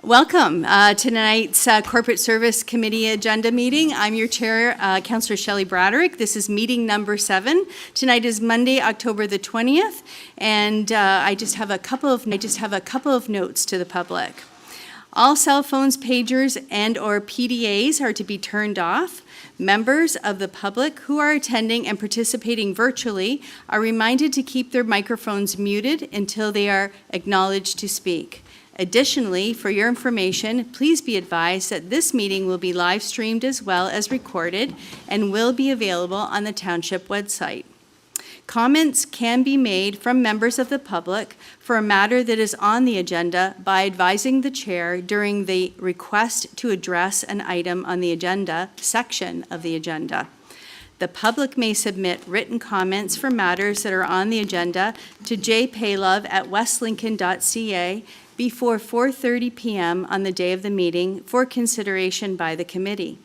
Welcome to tonight's Corporate Service Committee agenda meeting. I'm your chair, Councillor Shelley Braderick. This is meeting number 7. Tonight is Monday, October the 20th, and I just have a couple of notes to the public. All cell phones, pagers, and/or PDAs are to be turned off. Members of the public who are attending and participating virtually are reminded to keep their microphones muted until they are acknowledged to speak. Additionally, for your information, please be advised that this meeting will be live streamed as well as recorded and will be available on the Township website. Comments can be made from members of the public for a matter that is on the agenda by advising the chair during the request to address an item on the agenda section of the agenda. The public may submit written comments for matters that are on the agenda to jpaylove@westlincoln.ca before 4:30 p.m. on the day of the meeting for consideration by the committee.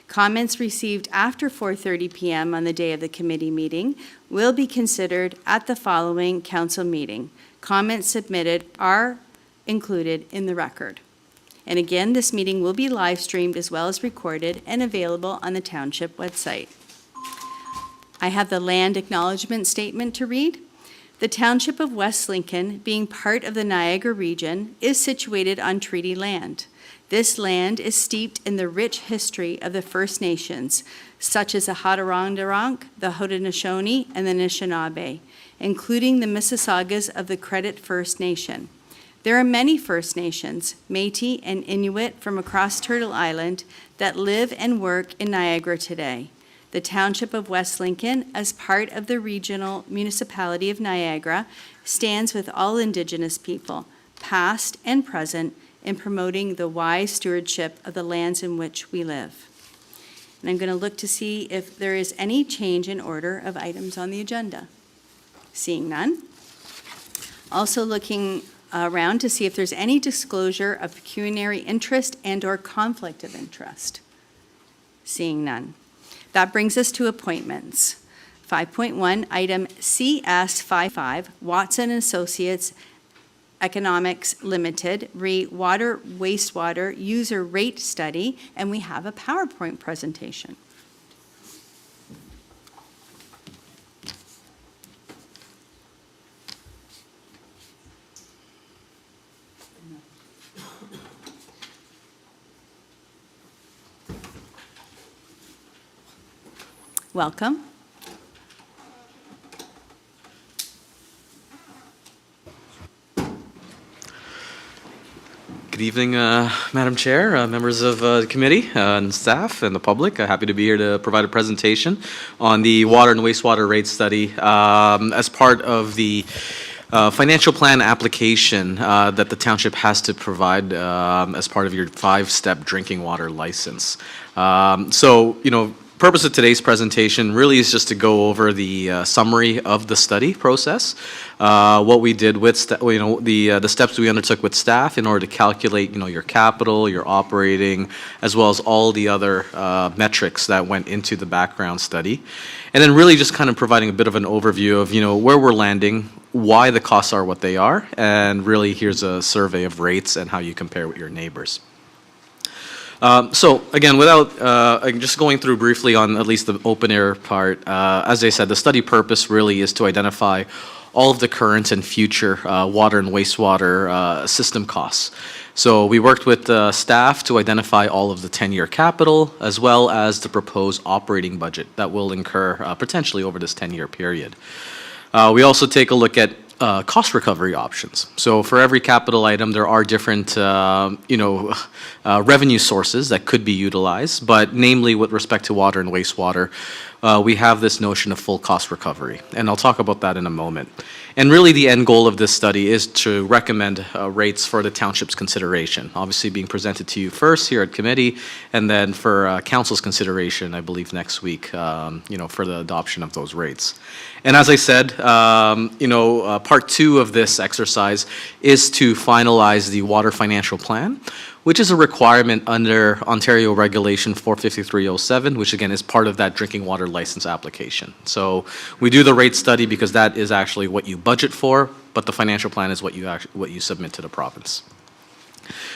Comments received after 4:30 p.m. on the day of the committee meeting will be considered at the following council meeting. Comments submitted are included in the record. And again, this meeting will be live streamed as well as recorded and available on the Township website. I have the land acknowledgement statement to read. The Township of West Lincoln, being part of the Niagara region, is situated on treaty land. This land is steeped in the rich history of the First Nations, such as the Haudenosaunee, the Haudenosaunee, and the Anishinaabe, including the Mississaugas of the Credit First Nation. There are many First Nations, Métis and Inuit from across Turtle Island, that live and work in Niagara today. The Township of West Lincoln, as part of the regional municipality of Niagara, stands with all Indigenous people, past and present, in promoting the wise stewardship of the lands in which we live. And I'm going to look to see if there is any change in order of items on the agenda. Seeing none. Also looking around to see if there's any disclosure of pecuniary interest and/or conflict of interest. Seeing none. That brings us to appointments. 5.1, item CS55, Watson Associates Economics Limited, re water wastewater user rate study, and we have a PowerPoint presentation. Welcome. Good evening, Madam Chair, members of the committee and staff and the public. Happy to be here to provide a presentation on the water and wastewater rate study as part of the financial plan application that the township has to provide as part of your 5-step drinking water license. Purpose of today's presentation really is just to go over the summary of the study process, what we did with the steps we undertook with staff in order to calculate your capital, your operating, as well as all the other metrics that went into the background study, and then really just kind of providing a bit of an overview of where we're landing, why the costs are what they are, and really here's a survey of rates and how you compare with your neighbors. So again, without just going through briefly on at least the open air part, as I said, the study purpose really is to identify all of the current and future water and wastewater system costs. So we worked with staff to identify all of the 10-year capital as well as the proposed operating budget that will incur potentially over this 10-year period. We also take a look at cost recovery options. So for every capital item, there are different, revenue sources that could be utilized, but namely with respect to water and wastewater, we have this notion of full cost recovery, and I'll talk about that in a moment. And really the end goal of this study is to recommend rates for the township's consideration, obviously being presented to you first here at committee, and then for council's consideration, I believe next week, for the adoption of those rates. And as I said, part 2 of this exercise is to finalize the water financial plan, which is a requirement under Ontario Regulation 45307, which again is part of that drinking water license application. So we do the rate study because that is actually what you budget for, but the financial plan is what you submit to the province.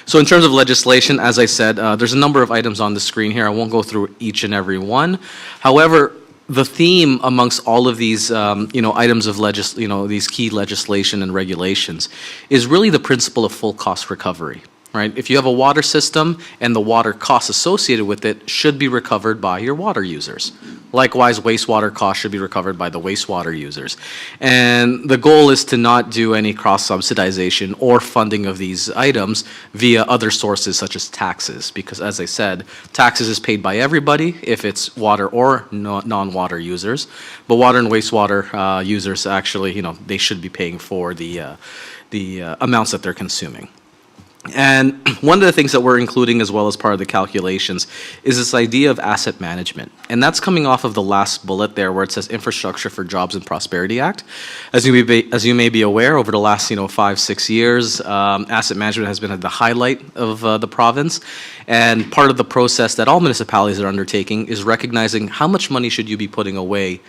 So in terms of legislation, as I said, there's a number of items on the screen here. I won't go through each and every one. However, the theme amongst all of these, items of these key legislation and regulations is really the principle of full cost recovery, right? If you have a water system and the water costs associated with it should be recovered by your water users. Likewise, wastewater costs should be recovered by the wastewater users. And the goal is to not do any cross-subsidization or funding of these items via other sources such as taxes, because as I said, taxes is paid by everybody if it's water or non-water users, but water and wastewater users actually, they should be paying for the amounts that they're consuming. And one of the things that we're including as well as part of the calculations is this idea of asset management. And that's coming off of the last bullet there where it says Infrastructure for Jobs and Prosperity Act. As you may be aware, over the last 5-6 years, asset management has been at the highlight of the province. And part of the process that all municipalities are undertaking is recognizing how much money should you be putting away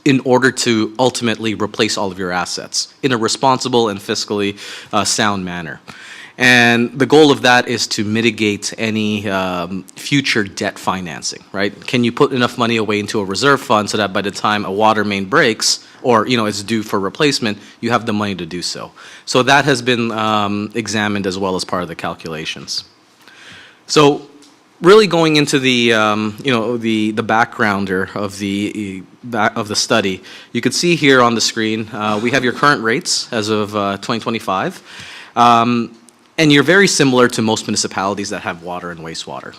in order to ultimately replace all of your assets in a responsible and fiscally sound manner. And the goal of that is to mitigate any future debt financing, right? Can you put enough money away into a reserve fund so that by the time a water main breaks or, is due for replacement, you have the money to do so? So that has been examined as well as part of the calculations. So really going into the, the backgrounder of the study, you can see here on the screen, we have your current rates as of 2025. And you're very similar to most municipalities that have water and wastewater.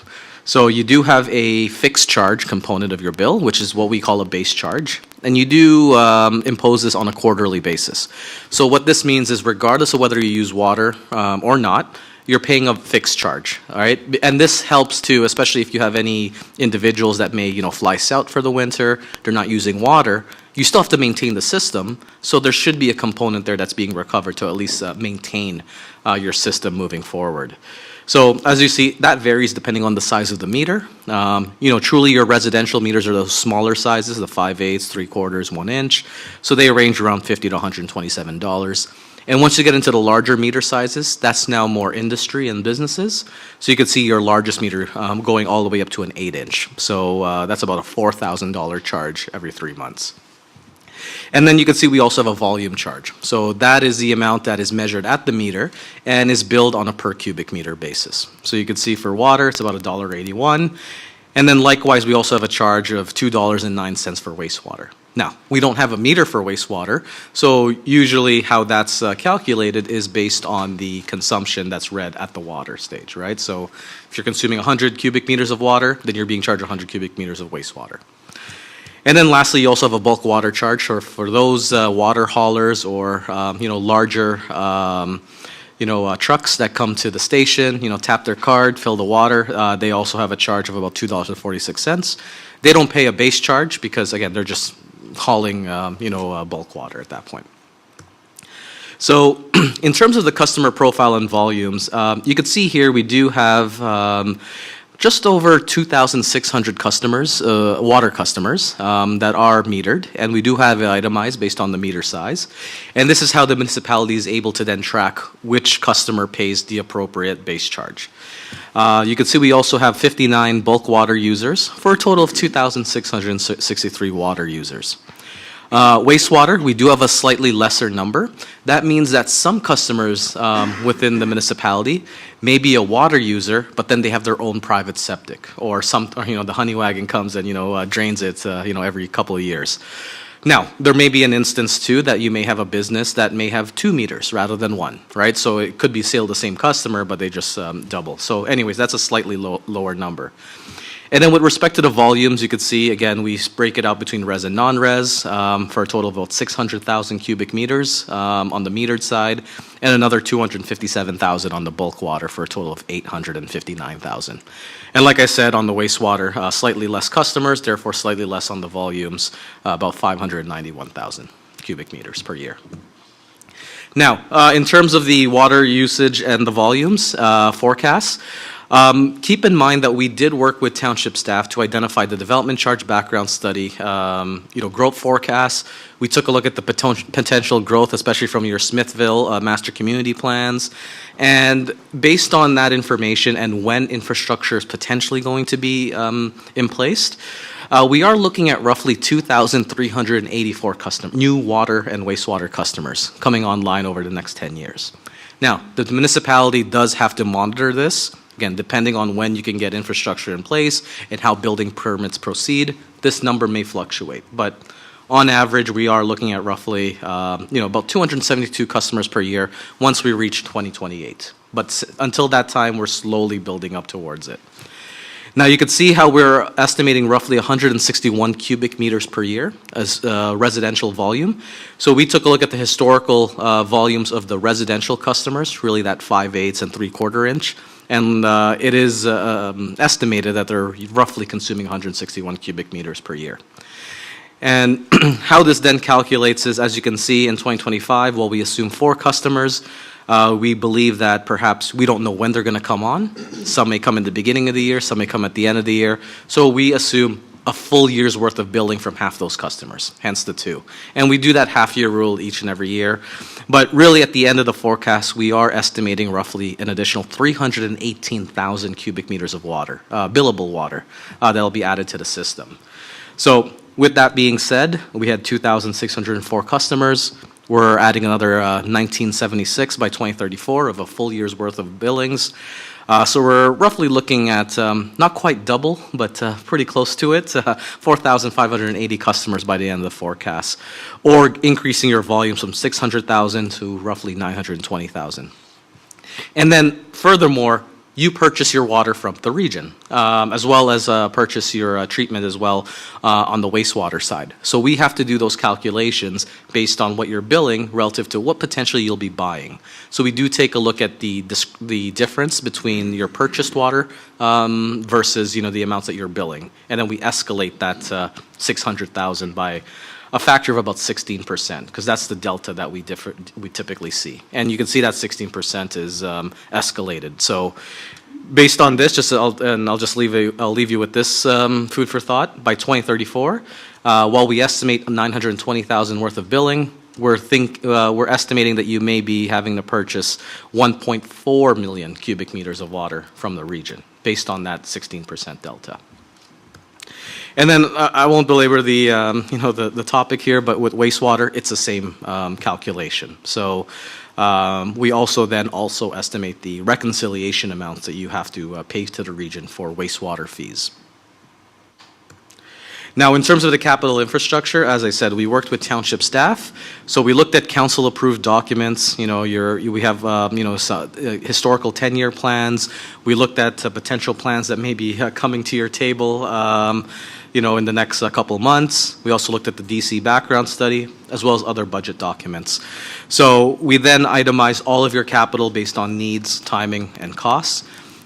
So you do have a fixed charge component of your bill, which is what we call a base charge. And you do impose this on a quarterly basis. So what this means is regardless of whether you use water or not, you're paying a fixed charge, all right? And this helps too, especially if you have any individuals that may, fly south for the winter, they're not using water, you still have to maintain the system, so there should be a component there that's being recovered to at least maintain your system moving forward. So as you see, that varies depending on the size of the meter. Truly your residential meters are those smaller sizes, the 5/8, 3/4, 1 inch. So they range around $50 to $127. And once you get into the larger meter sizes, that's now more industry and businesses. So you can see your largest meter going all the way up to an 8-inch. So that's about a $4,000 charge every 3 months. And then you can see we also have a volume charge. So that is the amount that is measured at the meter and is billed on a per cubic meter basis. So you can see for water, it's about $1.81. And then likewise, we also have a charge of $2.09 for wastewater. Now, we don't have a meter for wastewater, so usually how that's calculated is based on the consumption that's read at the water stage, right? So if you're consuming 100 cubic meters of water, then you're being charged 100 cubic meters of wastewater. And then lastly, you also have a bulk water charge for those water haulers or larger trucks that come to the station, tap their card, fill the water. They also have a charge of about $2.46. They don't pay a base charge because again they're just hauling bulk water at that point. So in terms of the customer profile and volumes, you can see here we do have just over 2,600 customers, water customers, that are metered, and we do have it itemized based on the meter size. And this is how the municipality is able to then track which customer pays the appropriate base charge. You can see we also have 59 bulk water users for a total of 2,663 water users. Wastewater, we do have a slightly lesser number. That means that some customers within the municipality may be a water user, but then they have their own private septic, or the honey wagon comes and drains it every couple of years. Now, there may be an instance too that you may have a business that may have 2 meters rather than 1, right? So it could be still the same customer, but they just double. So anyways, that's a slightly lower number. And then with respect to the volumes, you could see, again, we break it out between res and non-res for a total of about 600,000 cubic meters on the metered side, and another 257,000 on the bulk water for a total of 859,000. And like I said, on the wastewater, slightly less customers, therefore slightly less on the volumes, about 591,000 cubic meters per year. Now, in terms of the water usage and the volumes forecasts, Keep in mind that we did work with Township staff to identify the development charge background study, growth forecasts. We took a look at the potential growth, especially from your Smithville master community plans. And based on that information and when infrastructure is potentially going to be in place, we are looking at roughly 2,384 new water and wastewater customers coming online over the next 10 years. Now, the municipality does have to monitor this. Again, depending on when you can get infrastructure in place and how building permits proceed, this number may fluctuate. But on average, we are looking at roughly, about 272 customers per year once we reach 2028. But until that time, we're slowly building up towards it. Now, you can see how we're estimating roughly 161 cubic meters per year as residential volume. So we took a look at the historical volumes of the residential customers, really that 5/8 and 3/4 inch. And it is estimated that they're roughly consuming 161 cubic meters per year. And how this then calculates is, as you can see, in 2025, while we assume 4 customers, we believe that perhaps we don't know when they're going to come on. Some may come in the beginning of the year, some may come at the end of the year. So we assume a full year's worth of billing from half those customers, hence the 2. And we do that half-year rule each and every year. But really, at the end of the forecast, we are estimating roughly an additional 318,000 cubic meters of water, billable water, that will be added to the system. So with that being said, we had 2,604 customers. We're adding another 1976 by 2034 of a full year's worth of billings. So we're roughly looking at not quite double, but pretty close to it, 4,580 customers by the end of the forecast, or increasing your volumes from 600,000 to roughly 920,000. And then furthermore, you purchase your water from the region, as well as purchase your treatment as well on the wastewater side. So we have to do those calculations based on what you're billing relative to what potentially you'll be buying. So we do take a look at the difference between your purchased water versus the amounts that you're billing, and then we escalate that 600,000 by a factor of about 16%, because that's the delta that we typically see. And you can see that 16% is escalated. So based on this, I'll leave you with this food for thought. By 2034, while we estimate 920,000 worth of billing, we're estimating that you may be having to purchase 1.4 million cubic meters of water from the region, based on that 16% delta. And then I won't belabor the topic here, but with wastewater, it's the same calculation. So we also estimate the reconciliation amounts that you have to pay to the region for wastewater fees. Now, in terms of the capital infrastructure, as I said, we worked with Township staff. So we looked at council-approved documents. We have historical 10-year plans. We looked at potential plans that may be coming to your table, in the next couple of months. We also looked at the DC background study, as well as other budget documents. So we then itemize all of your capital based on needs, timing, and costs.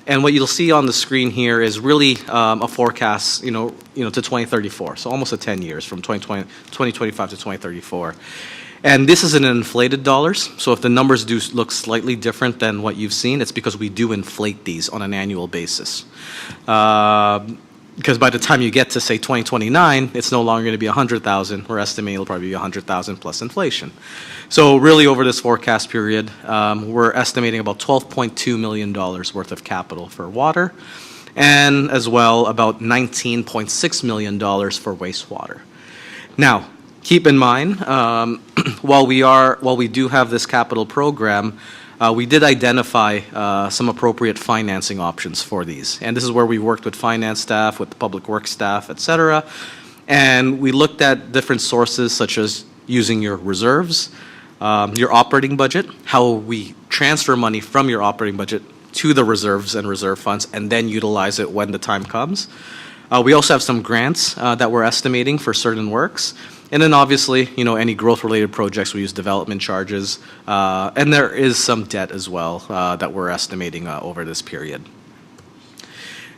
And what you'll see on the screen here is really a forecast, to 2034. So almost 10 years from 2025 to 2034. And this is in inflated dollars. So if the numbers do look slightly different than what you've seen, it's because we do inflate these on an annual basis. Because by the time you get to, say, 2029, it's no longer going to be 100,000. We're estimating it'll probably be 100,000 plus inflation. So really, over this forecast period, we're estimating about $12.2 million worth of capital for water, and as well about $19.6 million for wastewater. Now, keep in mind, while we do have this capital program, we did identify some appropriate financing options for these. And this is where we worked with finance staff, with public works staff, et cetera. And we looked at different sources, such as using your reserves, your operating budget, how we transfer money from your operating budget to the reserves and reserve funds, and then utilize it when the time comes. We also have some grants that we're estimating for certain works. And then obviously, any growth-related projects, we use development charges. And there is some debt as well that we're estimating over this period.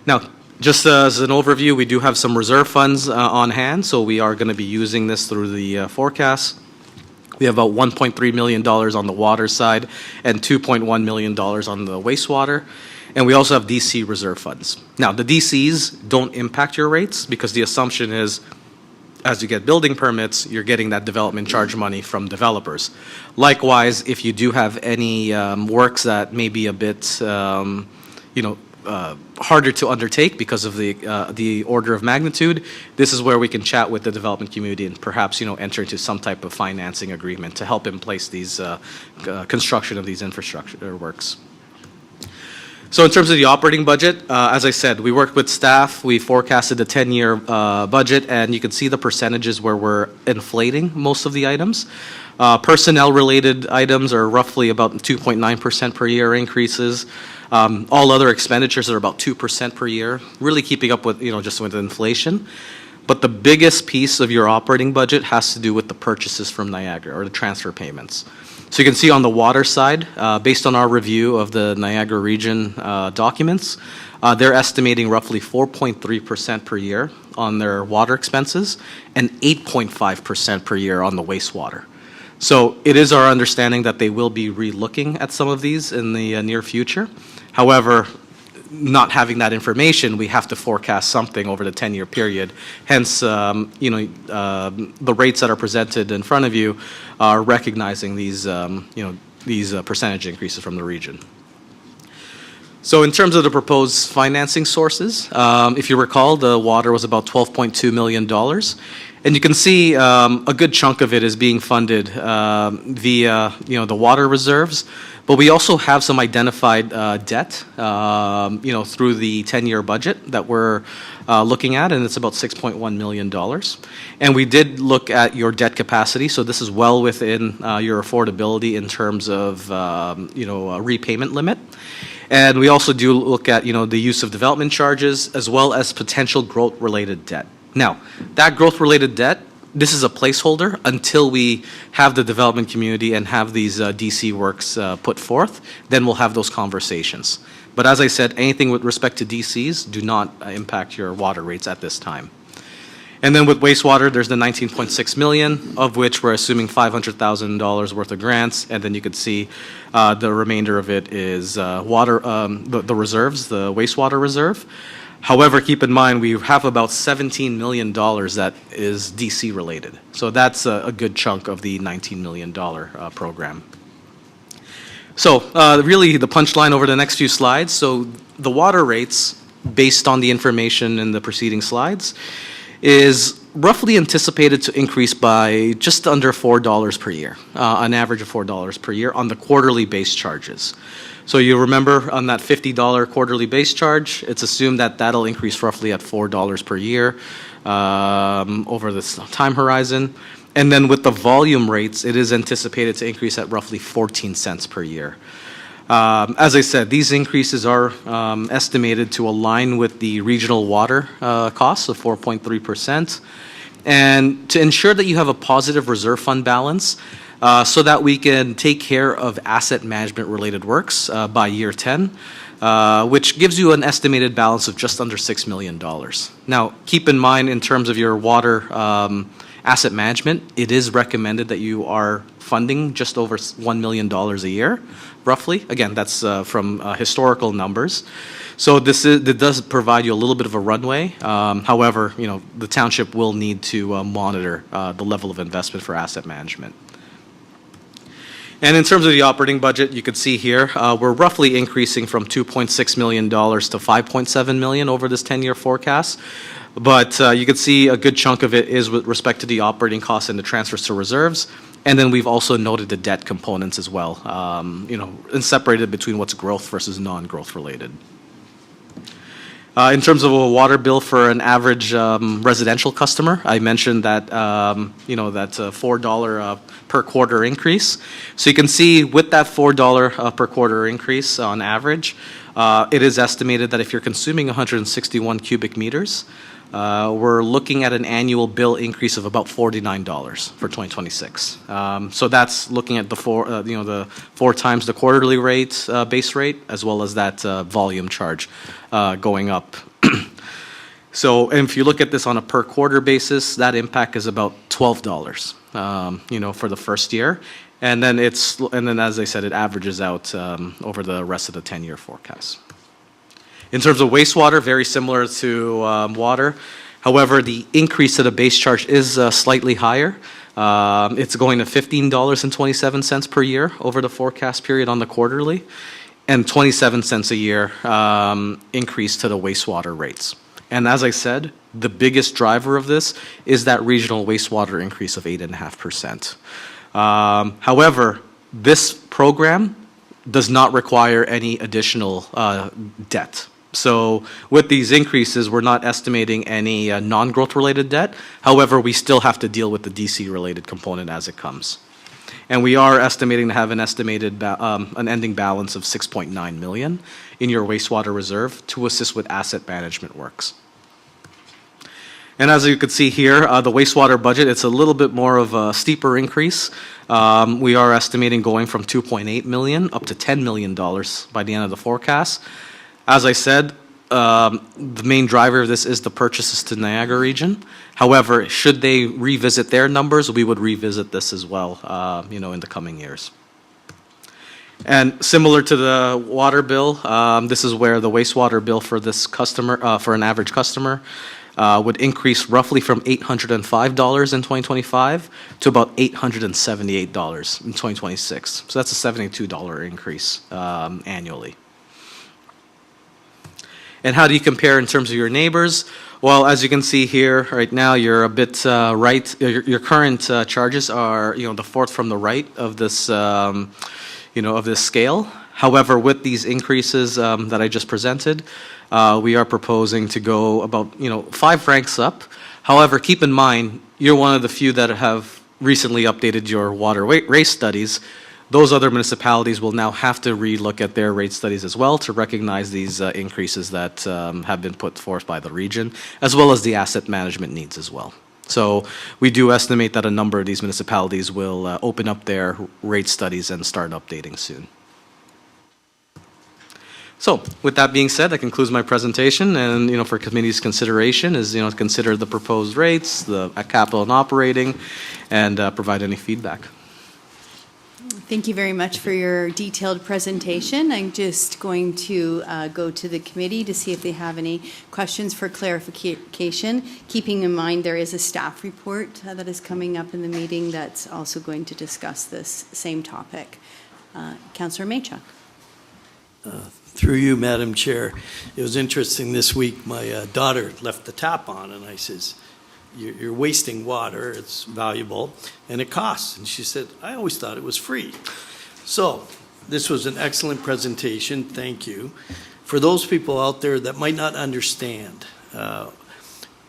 Now, just as an overview, we do have some reserve funds on hand, so we are going to be using this through the forecast. We have about $1.3 million on the water side and $2.1 million on the wastewater. And we also have DC reserve funds. Now, the DCs don't impact your rates because the assumption is as you get building permits, you're getting that development charge money from developers. Likewise, if you do have any works that may be a bit, harder to undertake because of the order of magnitude, this is where we can chat with the development community and perhaps, enter into some type of financing agreement to help in place these construction of these infrastructure works. So in terms of the operating budget, as I said, we worked with staff, we forecasted the 10-year budget, and you can see the percentages where we're inflating most of the items. Personnel-related items are roughly about 2.9% per year increases. All other expenditures are about 2% per year, really keeping up with, just with inflation. But the biggest piece of your operating budget has to do with the purchases from Niagara, or the transfer payments. So you can see on the water side, based on our review of the Niagara region documents, they're estimating roughly 4.3% per year on their water expenses and 8.5% per year on the wastewater. So it is our understanding that they will be re-looking at some of these in the near future. However, not having that information, we have to forecast something over the 10-year period. Hence, the rates that are presented in front of you are recognizing these, these percentage increases from the region. So in terms of the proposed financing sources, if you recall, the water was about $12.2 million. And you can see a good chunk of it is being funded via, the water reserves. But we also have some identified debt, through the 10-year budget that we're looking at, and it's about $6.1 million. And we did look at your debt capacity, so this is well within your affordability in terms of, a repayment limit. And we also do look at, the use of development charges as well as potential growth-related debt. Now, that growth-related debt, this is a placeholder until we have the development community and have these DC works put forth. Then we'll have those conversations. But as I said, anything with respect to DCs do not impact your water rates at this time. And then with wastewater, there's the $19.6 million, of which we're assuming $500,000 worth of grants. And then you can see the remainder of it is water, the reserves, the wastewater reserve. However, keep in mind, we have about $17 million that is DC related. So that's a good chunk of the $19 million program. So really the punchline over the next few slides. So the water rates, based on the information in the preceding slides, is roughly anticipated to increase by just under $4 per year, an average of $4 per year on the quarterly base charges. So you remember on that $50 quarterly base charge, it's assumed that that'll increase roughly at $4 per year over this time horizon. And then with the volume rates, it is anticipated to increase at roughly 14 cents per year. As I said, these increases are estimated to align with the regional water costs of 4.3%. And to ensure that you have a positive reserve fund balance, so that we can take care of asset management related works by year 10, which gives you an estimated balance of just under $6 million. Now, keep in mind in terms of your water asset management, it is recommended that you are funding just over $1 million a year, roughly. Again, that's from historical numbers. So it does provide you a little bit of a runway. However, the township will need to monitor the level of investment for asset management. And in terms of the operating budget, you can see here, we're roughly increasing from $2.6 million to $5.7 million over this 10-year forecast. But you can see a good chunk of it is with respect to the operating costs and the transfers to reserves. And then we've also noted the debt components as well, and separated between what's growth versus non-growth related. In terms of a water bill for an average residential customer, I mentioned that that $4 per quarter increase. So you can see with that $4 per quarter increase on average, it is estimated that if you're consuming 161 cubic meters, we're looking at an annual bill increase of about $49 for 2026. So that's looking at the four times the quarterly rate, base rate, as well as that volume charge going up. So if you look at this on a per quarter basis, that impact is about $12, for the first year. And then as I said, it averages out over the rest of the 10-year forecast. In terms of wastewater, very similar to water. However, the increase to the base charge is slightly higher. It's going to $15.27 per year over the forecast period on the quarterly, and 27 cents a year increase to the wastewater rates. And as I said, the biggest driver of this is that regional wastewater increase of 8.5%. However, this program does not require any additional debt. So with these increases, we're not estimating any non-growth related debt. However, we still have to deal with the DC related component as it comes. And we are estimating to have an estimated an ending balance of $6.9 million in your wastewater reserve to assist with asset management works. And as you can see here, the wastewater budget, it's a little bit more of a steeper increase. We are estimating going from $2.8 million up to $10 million by the end of the forecast. As I said, the main driver of this is the purchases to Niagara region. However, should they revisit their numbers, we would revisit this as well, in the coming years. And similar to the water bill, this is where the wastewater bill for this customer, for an average customer, would increase roughly from $805 in 2025 to about $878 in 2026. So that's a $72 increase annually. And how do you compare in terms of your neighbors? Well, as you can see here, right now, you're a bit right. Your current charges are, the fourth from the right of this, of this scale. However, with these increases that I just presented, we are proposing to go about, 5 ranks up. However, keep in mind, you're one of the few that have recently updated your water rate studies. Those other municipalities will now have to relook at their rate studies as well to recognize these increases that have been put forth by the region, as well as the asset management needs as well. So we do estimate that a number of these municipalities will open up their rate studies and start updating soon. So with that being said, that concludes my presentation, and for committee's consideration is consider the proposed rates, the capital and operating, and provide any feedback. Thank you very much for your detailed presentation. I'm just going to go to the committee to see if they have any questions for clarification, keeping in mind there is a staff report that is coming up in the meeting that's also going to discuss this same topic. Councillor Maychuk. Through you, Madam Chair. It was interesting this week, my daughter left the tap on, and I says, you're wasting water, it's valuable, and it costs. And she said, I always thought it was free. So this was an excellent presentation, thank you. For those people out there that might not understand,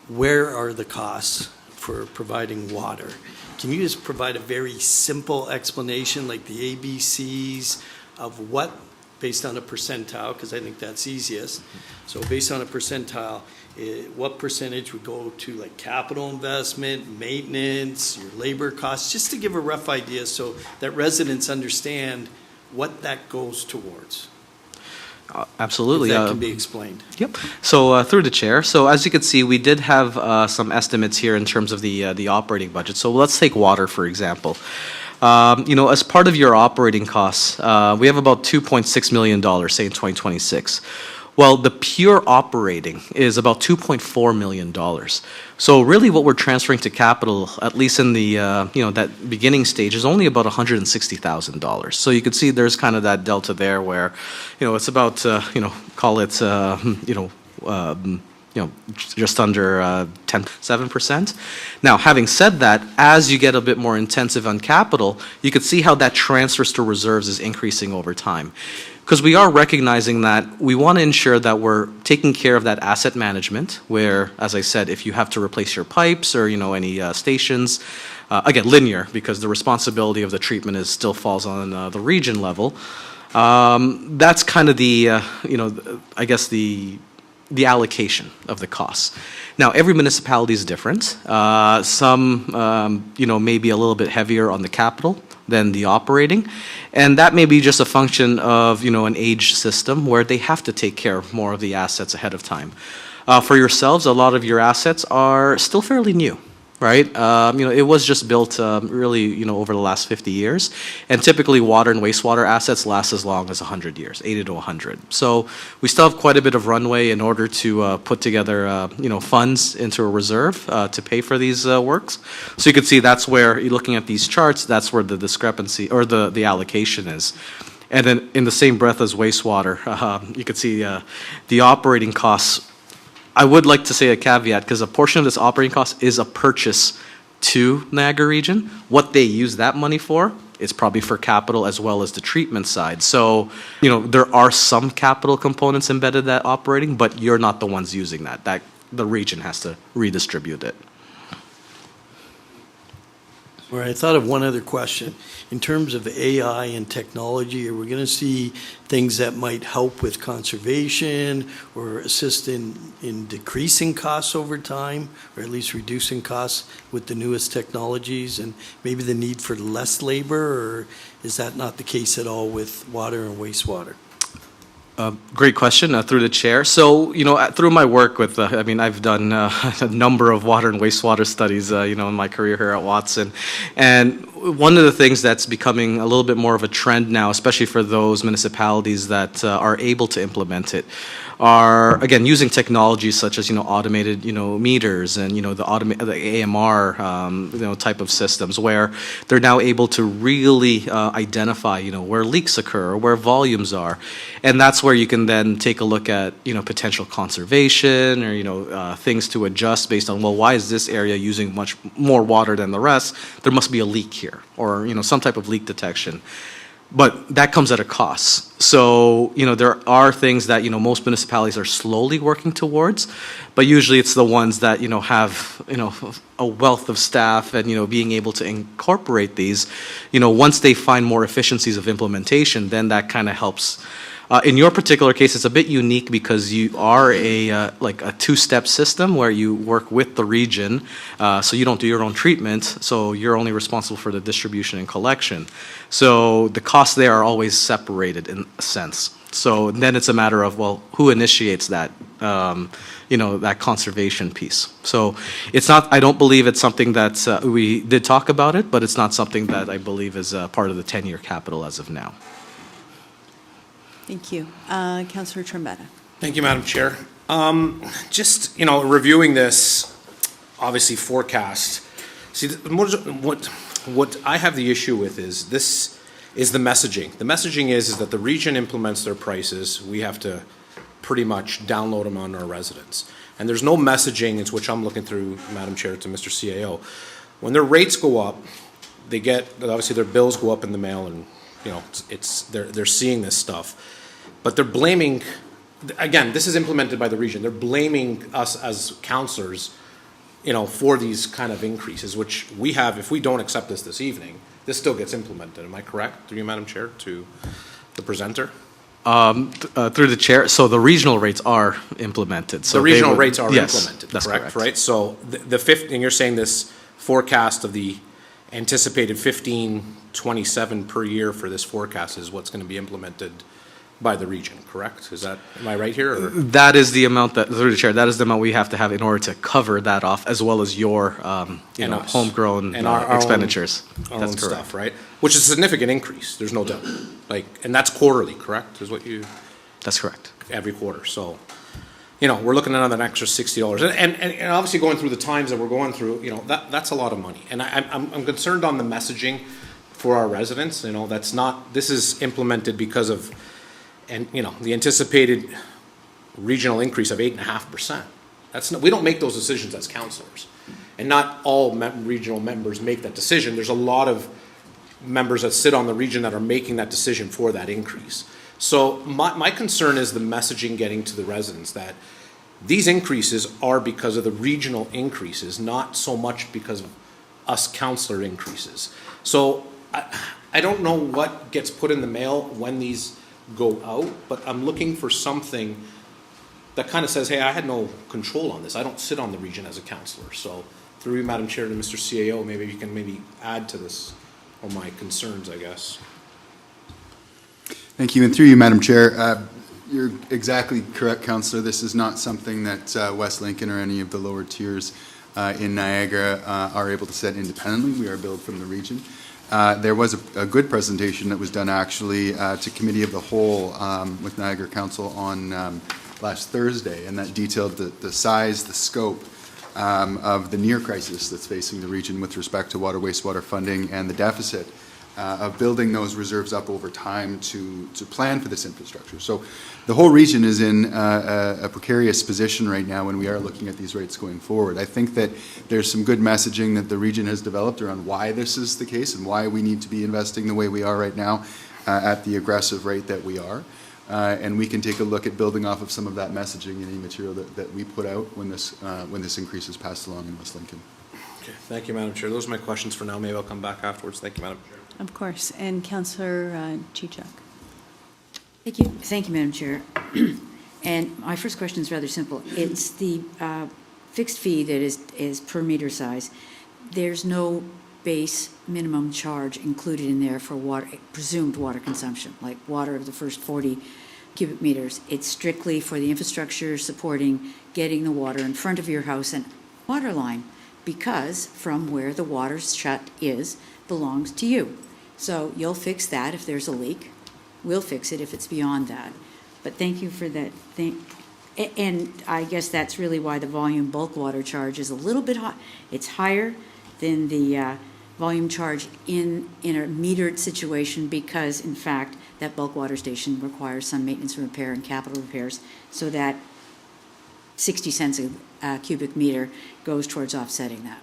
where are the costs for providing water? Can you just provide a very simple explanation, like the ABCs of what, based on a percentile, because I think that's easiest. So based on a percentile, what percentage would go to like capital investment, maintenance, your labor costs, just to give a rough idea so that residents understand what that goes towards. Absolutely. If that can be explained. Yep. So through the chair. So as you can see, we did have some estimates here in terms of the operating budget. So let's take water, for example. As part of your operating costs, we have about $2.6 million, say in 2026. Well, the pure operating is about $2.4 million. So really what we're transferring to capital, at least in the, that beginning stage, is only about $160,000. So you can see there's kind of that delta there where, it's about, call it, just under 7%. Now, having said that, as you get a bit more intensive on capital, you can see how that transfers to reserves is increasing over time. Because we are recognizing that we want to ensure that we're taking care of that asset management, where, as I said, if you have to replace your pipes or, any stations, again, linear, because the responsibility of the treatment still falls on the region level. That's kind of the, I guess the allocation of the costs. Now, every municipality is different. Some, may be a little bit heavier on the capital than the operating, and that may be just a function of, an aged system where they have to take care of more of the assets ahead of time. For yourselves, a lot of your assets are still fairly new. right? It was just built really, over the last 50 years. And typically water and wastewater assets last as long as 100 years, 80 to 100. So we still have quite a bit of runway in order to put together, funds into a reserve to pay for these works. So you can see that's where, you're looking at these charts, that's where the discrepancy or the allocation is. And then in the same breath as wastewater, you can see the operating costs. I would like to say a caveat, because a portion of this operating cost is a purchase to Niagara Region. What they use that money for is probably for capital as well as the treatment side. So, there are some capital components embedded that operating, but you're not the ones using that. The region has to redistribute it. All right, I thought of one other question. In terms of AI and technology, are we going to see things that might help with conservation or assist in decreasing costs over time, or at least reducing costs with the newest technologies and maybe the need for less labor, or is that not the case at all with water and wastewater? Great question, through the chair. So, through my work with, I've done a number of water and wastewater studies, in my career here at Watson. And one of the things that's becoming a little bit more of a trend now, especially for those municipalities that are able to implement it, are, again, using technologies such as, automated, meters and, the AMR, type of systems, where they're now able to really identify, where leaks occur or where volumes are. And that's where you can then take a look at, potential conservation or, things to adjust based on, well, why is this area using much more water than the rest? There must be a leak here, or, some type of leak detection. But that comes at a cost. So, there are things that, most municipalities are slowly working towards, but usually it's the ones that, have, a wealth of staff and, being able to incorporate these, once they find more efficiencies of implementation, then that kind of helps. In your particular case, it's a bit unique because you are a two-step system where you work with the region, so you don't do your own treatment, so you're only responsible for the distribution and collection. So the costs there are always separated in a sense. So then it's a matter of, well, who initiates that, that conservation piece. So it's not, I don't believe it's something that we did talk about it, but it's not something that I believe is part of the 10-year capital as of now. Thank you. Councillor Trombetta. Thank you, Madam Chair. Just, reviewing this, obviously forecast. See, what I have the issue with is the messaging. The messaging is that the region implements their prices. We have to pretty much download them on our residents. And there's no messaging, it's which I'm looking through, Madam Chair, to Mr. CAO. When their rates go up, obviously their bills go up in the mail, and they're seeing this stuff. But they're blaming, again, this is implemented by the region. They're blaming us as councillors, for these kind of increases, which we have, if we don't accept this evening, this still gets implemented. Am I correct, through you, Madam Chair, to the presenter? Through the chair, so the regional rates are implemented. So the regional rates are implemented, that's correct. Right? So the fifth, and you're saying this forecast of the anticipated 1527 per year for this forecast is what's going to be implemented by the region, correct? Am I right here? Or? That is the amount through the chair, that is the amount we have to have in order to cover that off, as well as your, homegrown and our expenditures. Our own stuff, right? Which is a significant increase, there's no doubt. And that's quarterly, correct? Is what you? That's correct. Every quarter, so. We're looking at an extra $60, and obviously going through the times that we're going through, that's a lot of money. And I'm concerned on the messaging for our residents. This is implemented because of, the anticipated regional increase of 8.5%. We don't make those decisions as councillors, and not all regional members make that decision. There's a lot of members that sit on the region that are making that decision for that increase. So my concern is the messaging getting to the residents that these increases are because of the regional increases, not so much because of us councillor increases. So I don't know what gets put in the mail when these go out, but I'm looking for something that kind of says, hey, I had no control on this. I don't sit on the region as a councillor. So through you, Madam Chair, to Mr. CAO, maybe you can add to this, or my concerns, I guess. Thank you, and through you, Madam Chair, you're exactly correct, Councillor. This is not something that West Lincoln or any of the lower tiers in Niagara are able to set independently. We are billed from the region. There was a good presentation that was done actually to Committee of the Whole with Niagara Council on last Thursday, and that detailed the size, the scope of the near crisis that's facing the region with respect to water wastewater funding and the deficit of building those reserves up over time to plan for this infrastructure. So the whole region is in a precarious position right now when we are looking at these rates going forward. I think that there's some good messaging that the region has developed around why this is the case and why we need to be investing the way we are right now at the aggressive rate that we are. And we can take a look at building off of some of that messaging in any material that we put out when this increase is passed along in West Lincoln. Okay, thank you, Madam Chair. Those are my questions for now. Maybe I'll come back afterwards. Thank you, Madam Chair. Of course. And Councillor Chichuk. Thank you, Madam Chair. And my first question is rather simple. It's the fixed fee that is per meter size. There's no base minimum charge included in there for water, presumed water consumption, like water of the first 40 cubic meters. It's strictly for the infrastructure supporting getting the water in front of your house and water line, because from where the water's shut belongs to you. So you'll fix that if there's a leak. We'll fix it if it's beyond that. But thank you for that thing. And I guess that's really why the volume bulk water charge is a little bit high. It's higher than the volume charge in a metered situation, because in fact that bulk water station requires some maintenance and repair and capital repairs, so that 60 cents a cubic meter goes towards offsetting that.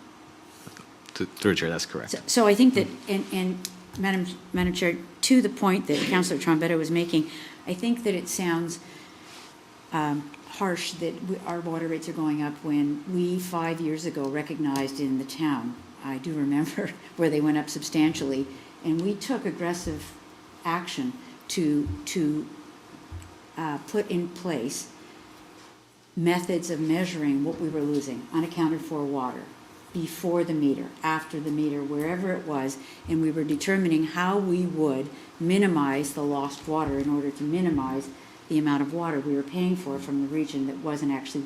Through the chair, that's correct. So I think that, and Madam Chair, to the point that Councillor Trombetta was making, I think that it sounds harsh that our water rates are going up when we 5 years ago recognized in the town, I do remember, where they went up substantially, and we took aggressive action to put in place methods of measuring what we were losing, unaccounted for water, before the meter, after the meter, wherever it was, and we were determining how we would minimize the lost water in order to minimize the amount of water we were paying for from the region that wasn't actually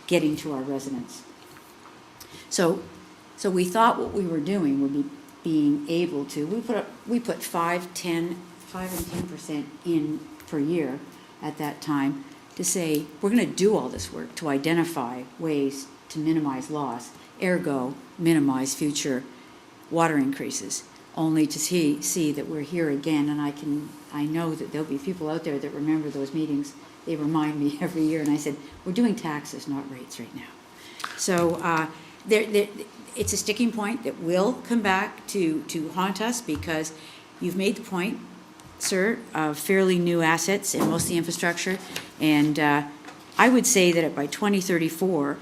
getting to our residents. So we thought what we were doing would be being able to, we put 5 and 10% in per year at that time to say, we're going to do all this work to identify ways to minimize loss, ergo minimize future water increases, only to see that we're here again. And I know that there'll be people out there that remember those meetings. They remind me every year, and I said, we're doing taxes, not rates right now. So it's a sticking point that will come back to haunt us, because you've made the point, sir, of fairly new assets in most of the infrastructure. And I would say that by 2034,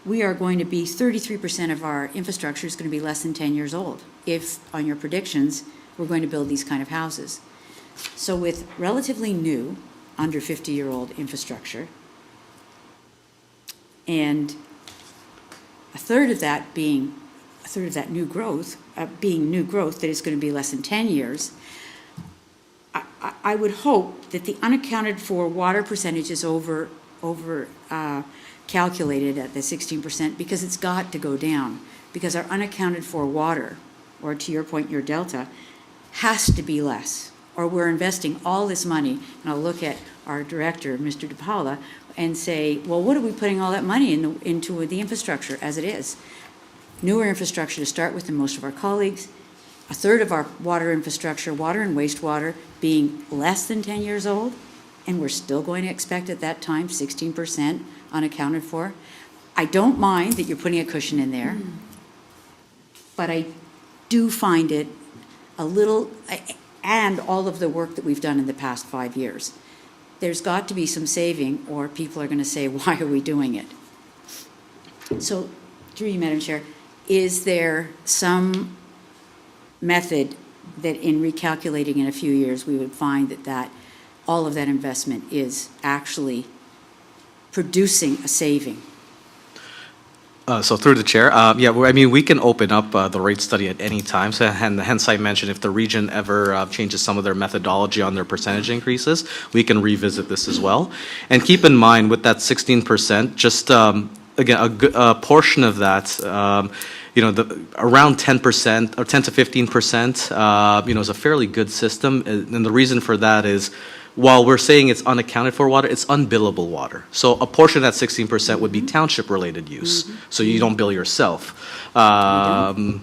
we are going to be 33% of our infrastructure is going to be less than 10 years old, if on your predictions we're going to build these kind of houses. So with relatively new, under 50-year-old infrastructure, and a third of that new growth being new growth that is going to be less than 10 years, I would hope that the unaccounted for water percentage is over calculated at the 16%, because it's got to go down, because our unaccounted for water, or to your point, your delta, has to be less, or we're investing all this money. And I'll look at our director, Mr. DePaula, and say, well, what are we putting all that money into the infrastructure as it is? Newer infrastructure to start with than most of our colleagues, a third of our water infrastructure, water and wastewater, being less than 10 years old, and we're still going to expect at that time 16% unaccounted for. I don't mind that you're putting a cushion in there, but I do find it a little, and all of the work that we've done in the past 5 years, there's got to be some saving, or people are going to say, why are we doing it? So, through you, Madam Chair, is there some method that in recalculating in a few years we would find that all of that investment is actually producing a saving? So through the chair, we can open up the rate study at any time. So hence I mentioned, if the region ever changes some of their methodology on their percentage increases, we can revisit this as well. And keep in mind with that 16%, just again, a portion of that, around 10% or 10 to 15%, is a fairly good system. And the reason for that is, while we're saying it's unaccounted for water, it's unbillable water. So a portion of that 16% would be township-related use. So you don't bill yourself, in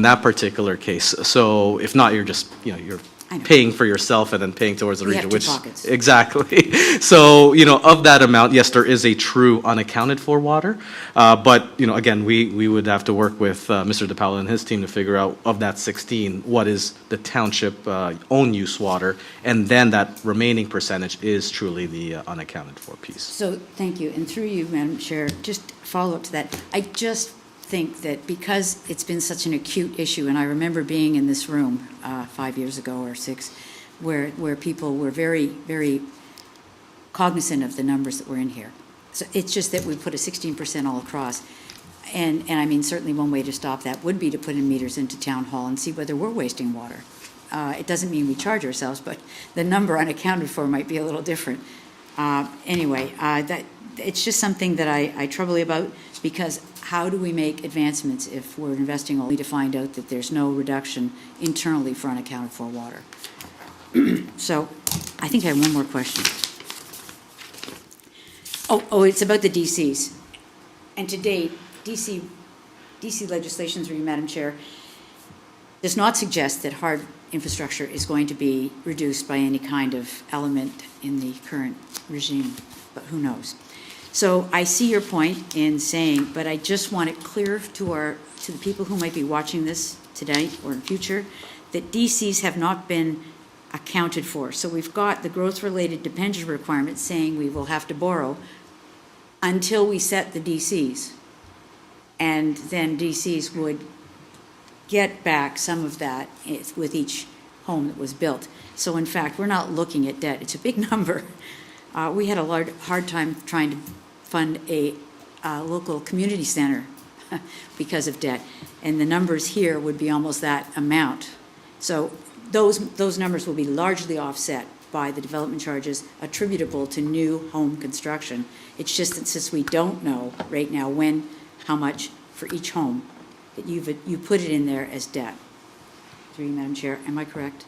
that particular case. So if not, you're just, you're paying for yourself and then paying towards the We region. have two pockets. Exactly. So, of that amount, yes, there is a true unaccounted for water. But, again, we would have to work with Mr. DePaula and his team to figure out, of that 16, what is the township own use water, and then that remaining percentage is truly the unaccounted for piece. So, thank you. And through you, Madam Chair, just follow up to that. I just think that because it's been such an acute issue, and I remember being in this room 5 years ago or 6, where people were very, very cognizant of the numbers that were in here. So it's just that we put a 16% all across. And I mean, certainly one way to stop that would be to put in meters into town hall and see whether we're wasting water. It doesn't mean we charge ourselves, but the number unaccounted for might be a little different. Anyway, that it's just something that I trouble about, because how do we make advancements if we're investing only to find out that there's no reduction internally for unaccounted for water? So I think I have one more question. Oh, it's about the DCs. And to date, DC legislation, through you, Madam Chair, does not suggest that hard infrastructure is going to be reduced by any kind of element in the current regime, but who knows? So I see your point in saying, but I just want it clear to the people who might be watching this today or in future, that DCs have not been accounted for. So we've got the growth-related debenture requirement saying we will have to borrow until we set the DCs. And then DCs would get back some of that with each home that was built. So in fact, we're not looking at debt. It's a big number. We had a hard time trying to fund a local community center because of debt. And the numbers here would be almost that amount. So those numbers will be largely offset by the development charges attributable to new home construction. It's just that since we don't know right now how much for each home, that you put it in there as debt. Through you, Madam Chair, am I correct?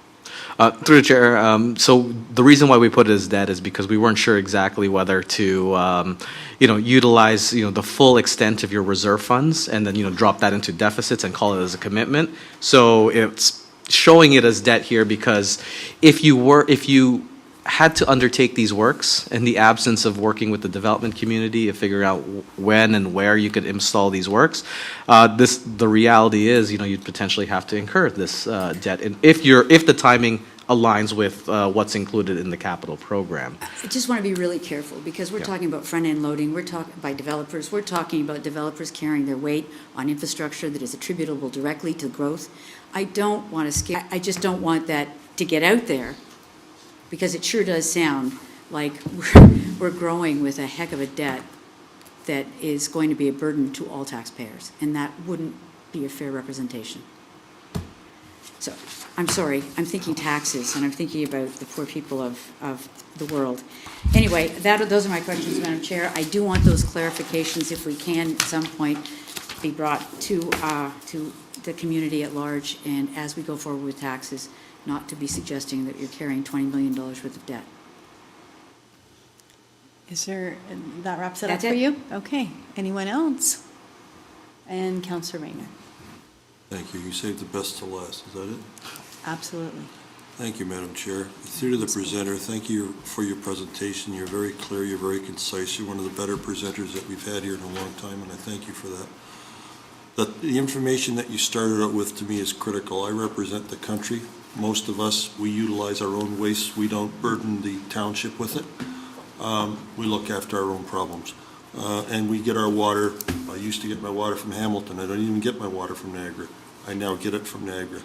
Through the chair, so the reason why we put it as debt is because we weren't sure exactly whether to, utilize, the full extent of your reserve funds and then, drop that into deficits and call it as a commitment. So it's showing it as debt here because if you had to undertake these works in the absence of working with the development community and figuring out when and where you could install these works, the reality is, you'd potentially have to incur this debt, and if the timing aligns with what's included in the capital program. I just want to be really careful because we're talking about front-end loading. We're talking by developers. We're talking about developers carrying their weight on infrastructure that is attributable directly to growth. I don't want to scare. I just don't want that to get out there, because it sure does sound like we're growing with a heck of a debt that is going to be a burden to all taxpayers, and that wouldn't be a fair representation. So, I'm sorry, I'm thinking taxes, and I'm thinking about the poor people of the world. Anyway, those are my questions, Madam Chair. I do want those clarifications, if we can, at some point, be brought to the community at large, and as we go forward with taxes, not to be suggesting that you're carrying $20 million worth of debt. That wraps it up That's for it. you? Okay. Anyone else? And Councillor Rayner. Thank you. You saved the best to last. Is that it? Absolutely. Thank you, Madam Chair. Through to the presenter, thank you for your presentation. You're very clear. You're very concise. You're one of the better presenters that we've had here in a long time, and I thank you for that. The information that you started out with, to me, is critical. I represent the country. Most of us, we utilize our own waste. We don't burden the township with it. We look after our own problems. And we get our water. I used to get my water from Hamilton. I don't even get my water from Niagara. I now get it from Niagara.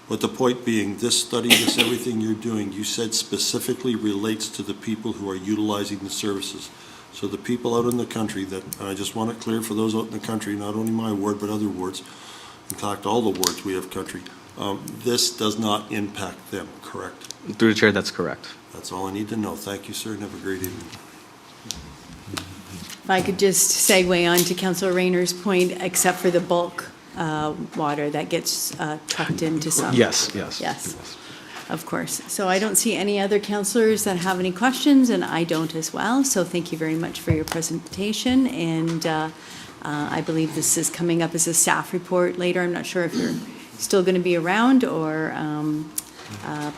But the point being, this study, everything you're doing, you said specifically relates to the people who are utilizing the services. So the people out in the country that, and I just want it clear for those out in the country, not only my ward, but other wards, in fact, all the wards we have country, this does not impact them, correct? Through the chair, that's correct. That's all I need to know. Thank you, sir, and have a great evening. If I could just segue on to Councillor Rayner's point, except for the bulk water that gets trucked into some. Yes. Yes, of course. So I don't see any other councillors that have any questions, and I don't as well. So thank you very much for your presentation. And I believe this is coming up as a staff report later. I'm not sure if you're still going to be around or,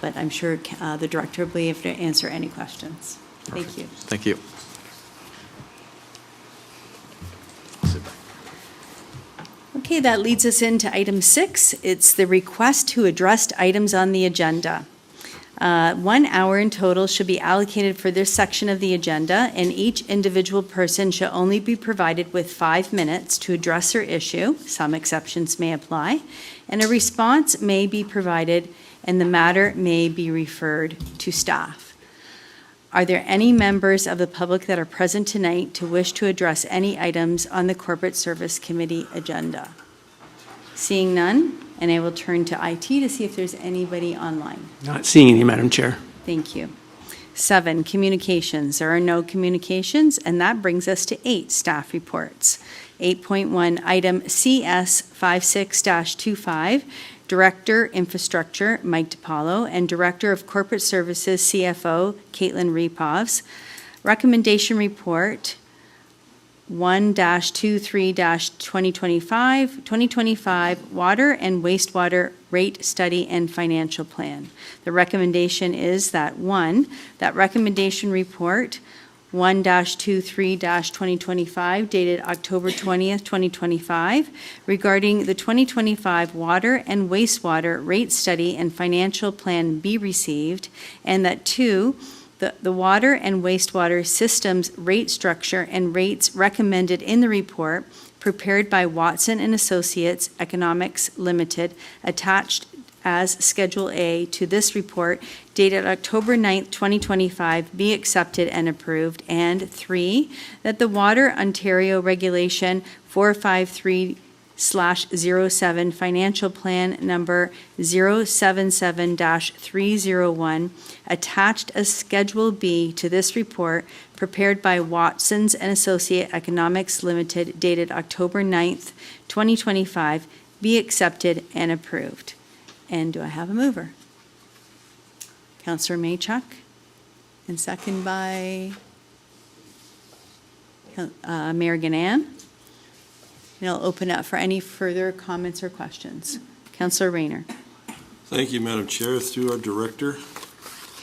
but I'm sure the director will be able to answer any questions. Thank you. Thank you. Okay, that leads us into item 6. It's the request to address items on the agenda. 1 hour in total should be allocated for this section of the agenda, and each individual person shall only be provided with 5 minutes to address their issue. Some exceptions may apply, and a response may be provided, and the matter may be referred to staff. Are there any members of the public that are present tonight to wish to address any items on the Corporate Service Committee agenda? Seeing none, and I will turn to IT to see if there's anybody online. Not seeing any, Madam Chair. Thank you. 7, communications. There are no communications, and that brings us to 8, staff reports. 8.1, item CS 56-25, Director, Infrastructure, Mike DiPaolo, and Director of Corporate Services, CFO, Caitlin Repovs. Recommendation report 1-23-2025 Water and Wastewater Rate Study and Financial Plan. The recommendation is that 1, that recommendation report 1-23-2025 dated October 20th, 2025 regarding the 2025 Water and Wastewater Rate Study and Financial Plan be received, and that 2, the water and wastewater systems rate structure and rates recommended in the report prepared by Watson and Associates Economics Limited, attached as Schedule A to this report dated October 9th, 2025, be accepted and approved. And 3, that the Water Ontario Regulation 453/07 Financial Plan Number 077-301, attached as Schedule B to this report prepared by Watsons and Associate Economics Limited, dated October 9th, 2025, be accepted and approved. And do I have a mover? Councillor Maychuk, and second by Mayor Ganan. And I'll open up for any further comments or questions. Councillor Rayner. Thank you, Madam Chair. Through our Director,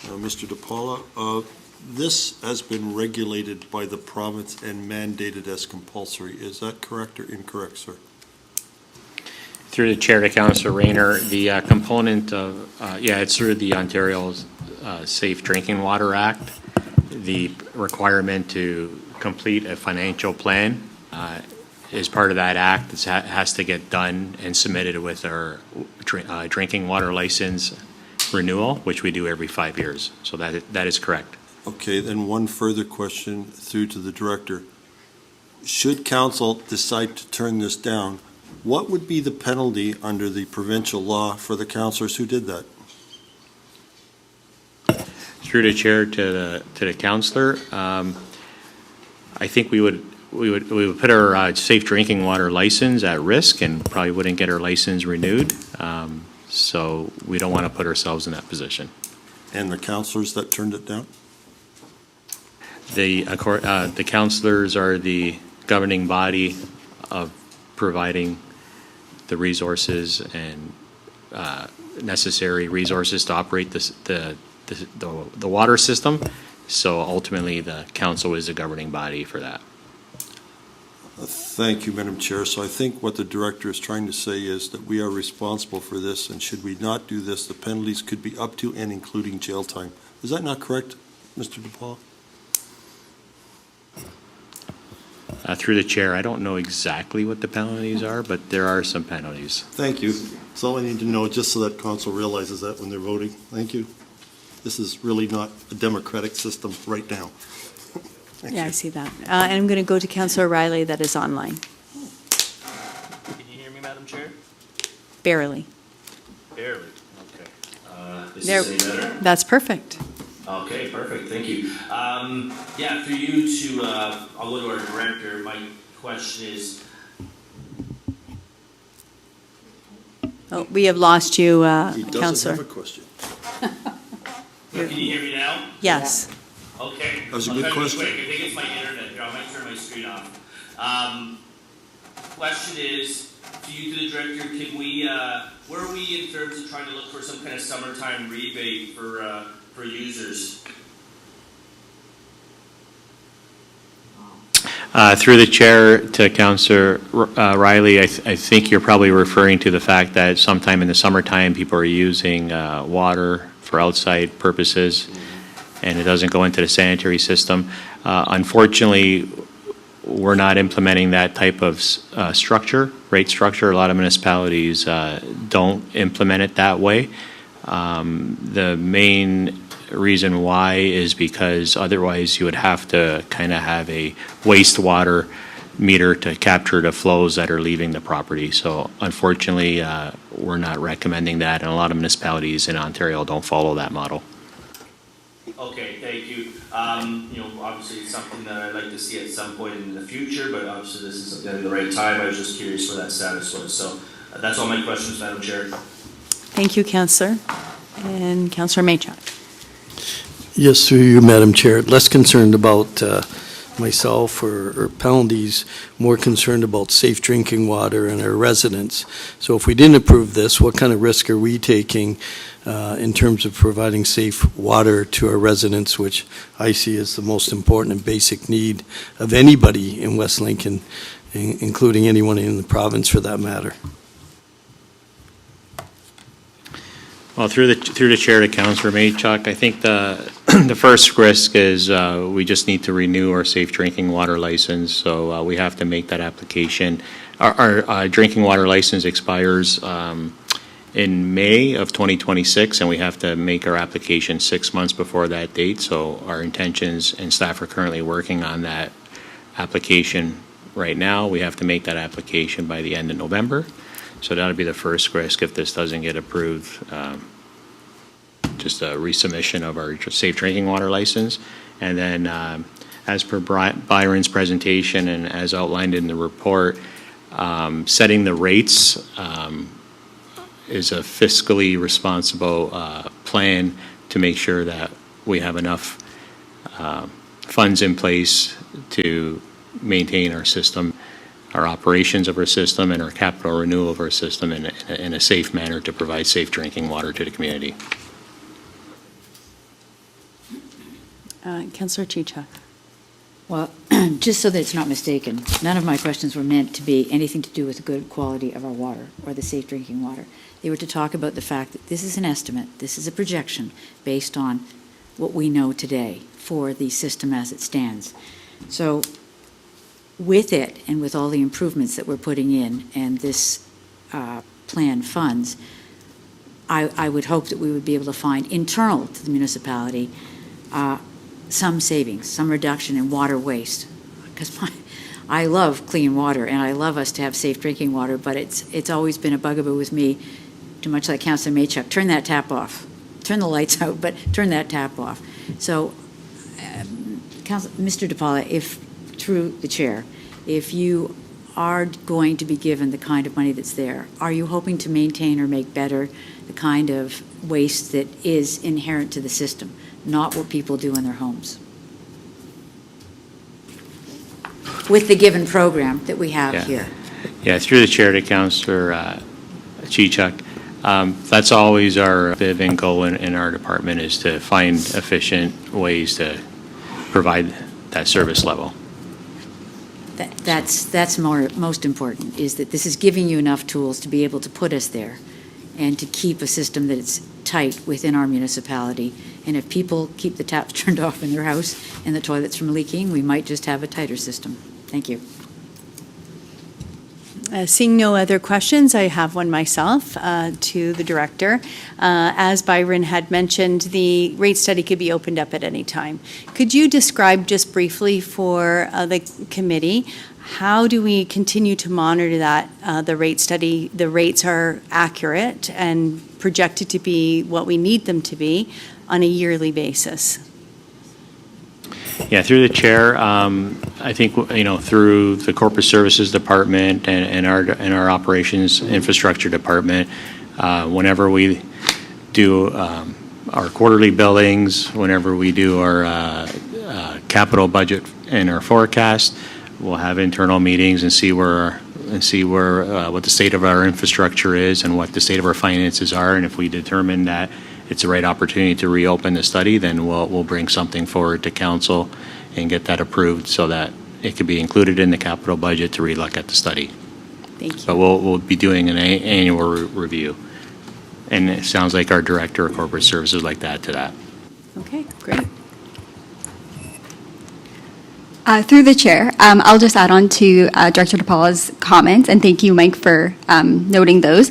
Mr. DiPaolo, this has been regulated by the province and mandated as compulsory. Is that correct or incorrect, sir? Through the chair to Councillor Rayner, the component of, it's through the Ontario Safe Drinking Water Act. The requirement to complete a financial plan is part of that act. It has to get done and submitted with our drinking water license renewal, which we do every 5 years. So that is correct. Okay, then one further question through to the Director. Should Council decide to turn this down, what would be the penalty under the provincial law for the councillors who did that? Through the chair to the councillor, I think we would put our safe drinking water license at risk and probably wouldn't get our license renewed. So we don't want to put ourselves in that position. And the councillors that turned it down? The councillors are the governing body of providing the resources and necessary resources to operate the water system. So ultimately, the council is the governing body for that. Thank you, Madam Chair. So I think what the Director is trying to say is that we are responsible for this, and should we not do this, the penalties could be up to and including jail time. Is that not correct, Mr. DiPaolo? Through the chair, I don't know exactly what the penalties are, but there are some penalties. Thank you. That's all I need to know, just so that council realizes that when they're voting. Thank you. This is really not a democratic system right now. Yeah, I see that. And I'm going to go to Councillor Riley that is online. Can you hear me, Madam Chair? Barely. Barely. Okay. Is There, this any better? that's perfect. Okay, perfect, thank you. Yeah, for you to, I'll go to our director. My question is, Oh, we have lost you, He doesn't Counselor. have a question. can you hear me now? Yes. Okay. That was a I'll good try to be question. quick. I think it's my internet here. I might turn my screen off. Question is, to you, to the director, can we, where are we in terms of trying to look for some kind of summertime rebate for users? Through the chair to Councillor Riley, I think you're probably referring to the fact that sometime in the summertime, people are using water for outside purposes, and it doesn't go into the sanitary system. Unfortunately, we're not implementing that type of rate structure. A lot of municipalities don't implement it that way. The main reason why is because otherwise you would have to kind of have a wastewater meter to capture the flows that are leaving the property. So unfortunately, we're not recommending that, and a lot of municipalities in Ontario don't follow that model. Okay, thank you. You know, obviously it's something that I'd like to see at some point in the future, but obviously this is the right time. I was just curious where that status was. So that's all my questions, Madam Chair. Thank you, Counselor. And Counselor Maychuk. Yes, through you, Madam Chair. Less concerned about myself or penalties, more concerned about safe drinking water and our residents. So if we didn't approve this, what kind of risk are we taking in terms of providing safe water to our residents, which I see as the most important and basic need of anybody in West Lincoln, including anyone in the province for that matter? Well, through the chair to Councillor Maychuk, I think the first risk is we just need to renew our safe drinking water license. So we have to make that application. Our drinking water license expires in May of 2026, and we have to make our application 6 months before that date. So our intentions, and staff are currently working on that application right now. We have to make that application by the end of November. So that'll be the first risk if this doesn't get approved. Just a resubmission of our safe drinking water license. And then as per Byron's presentation and as outlined in the report, setting the rates is a fiscally responsible plan to make sure that we have enough funds in place to maintain our system, our operations of our system, and our capital renewal of our system in a safe manner to provide safe drinking water to the community. Councillor Chichak. Well, just so that it's not mistaken, none of my questions were meant to be anything to do with the good quality of our water or the safe drinking water. They were to talk about the fact that this is an estimate, this is a projection based on what we know today for the system as it stands. So with it and with all the improvements that we're putting in and this plan funds, I would hope that we would be able to find internal to the municipality some savings, some reduction in water waste. Because I love clean water and I love us to have safe drinking water, but it's always been a bugaboo with me, too much like Councillor Maychuk, turn that tap off. Turn the lights out, but turn that tap off. So, Mr. DePaula, if through the chair, if you are going to be given the kind of money that's there, are you hoping to maintain or make better the kind of waste that is inherent to the system, not what people do in their homes? With the given program that we have here. Yeah, through the chair to Councillor Chichuk, that's always our big and goal in our department, is to find efficient ways to provide that service level. That's most important, is that this is giving you enough tools to be able to put us there and to keep a system that is tight within our municipality. And if people keep the taps turned off in their house and the toilets from leaking, we might just have a tighter system. Thank you. Seeing no other questions, I have one myself to the director. As Byron had mentioned, the rate study could be opened up at any time. Could you describe just briefly for the committee how do we continue to monitor that, the rate study, the rates are accurate and projected to be what we need them to be on a yearly basis? Yeah, through the chair, I think, through the corporate services department and our operations infrastructure department, whenever we do our quarterly billings, whenever we do our capital budget and our forecast, we'll have internal meetings and see where what the state of our infrastructure is and what the state of our finances are. And if we determine that it's the right opportunity to reopen the study, then we'll bring something forward to council and get that approved so that it could be included in the capital budget to relook at the study. Thank you. But we'll be doing an annual review. And it sounds like our director of corporate services would like to add to that. Okay, great. Through the chair, I'll just add on to Director DePaula's comments, and thank you, Mike, for noting those.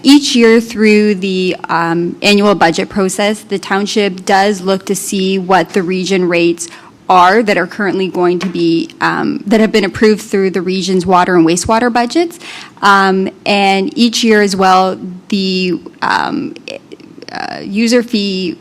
Each year through the annual budget process, the township does look to see what the region rates are that are currently going to be, that have been approved through the region's water and wastewater budgets. And each year as well, the user fee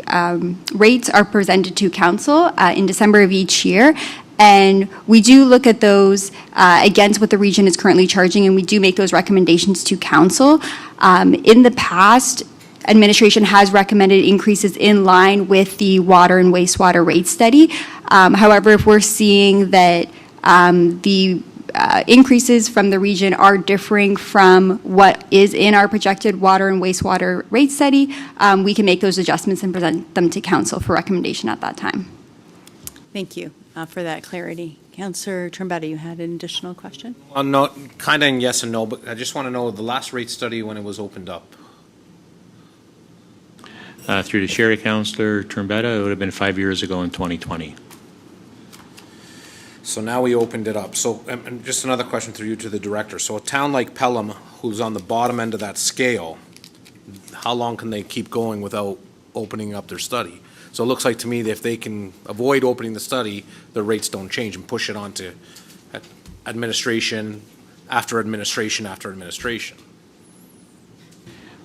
rates are presented to council in December of each year. And we do look at those against what the region is currently charging, and we do make those recommendations to council. In the past, administration has recommended increases in line with the water and wastewater rate study. However, if we're seeing that the increases from the region are differing from what is in our projected water and wastewater rate study, we can make those adjustments and present them to council for recommendation at that time. Thank you for that clarity. Councillor Trombetta, you had an additional question? No, kind of yes and no, but I just want to know the last rate study when it was opened up. Through the chair, Councillor Trombetta, it would have been 5 years ago in 2020. So now we opened it up. So, and just another question through you to the director. So a town like Pelham, who's on the bottom end of that scale, how long can they keep going without opening up their study? So it looks like to me that if they can avoid opening the study, the rates don't change and push it on to administration after administration after administration.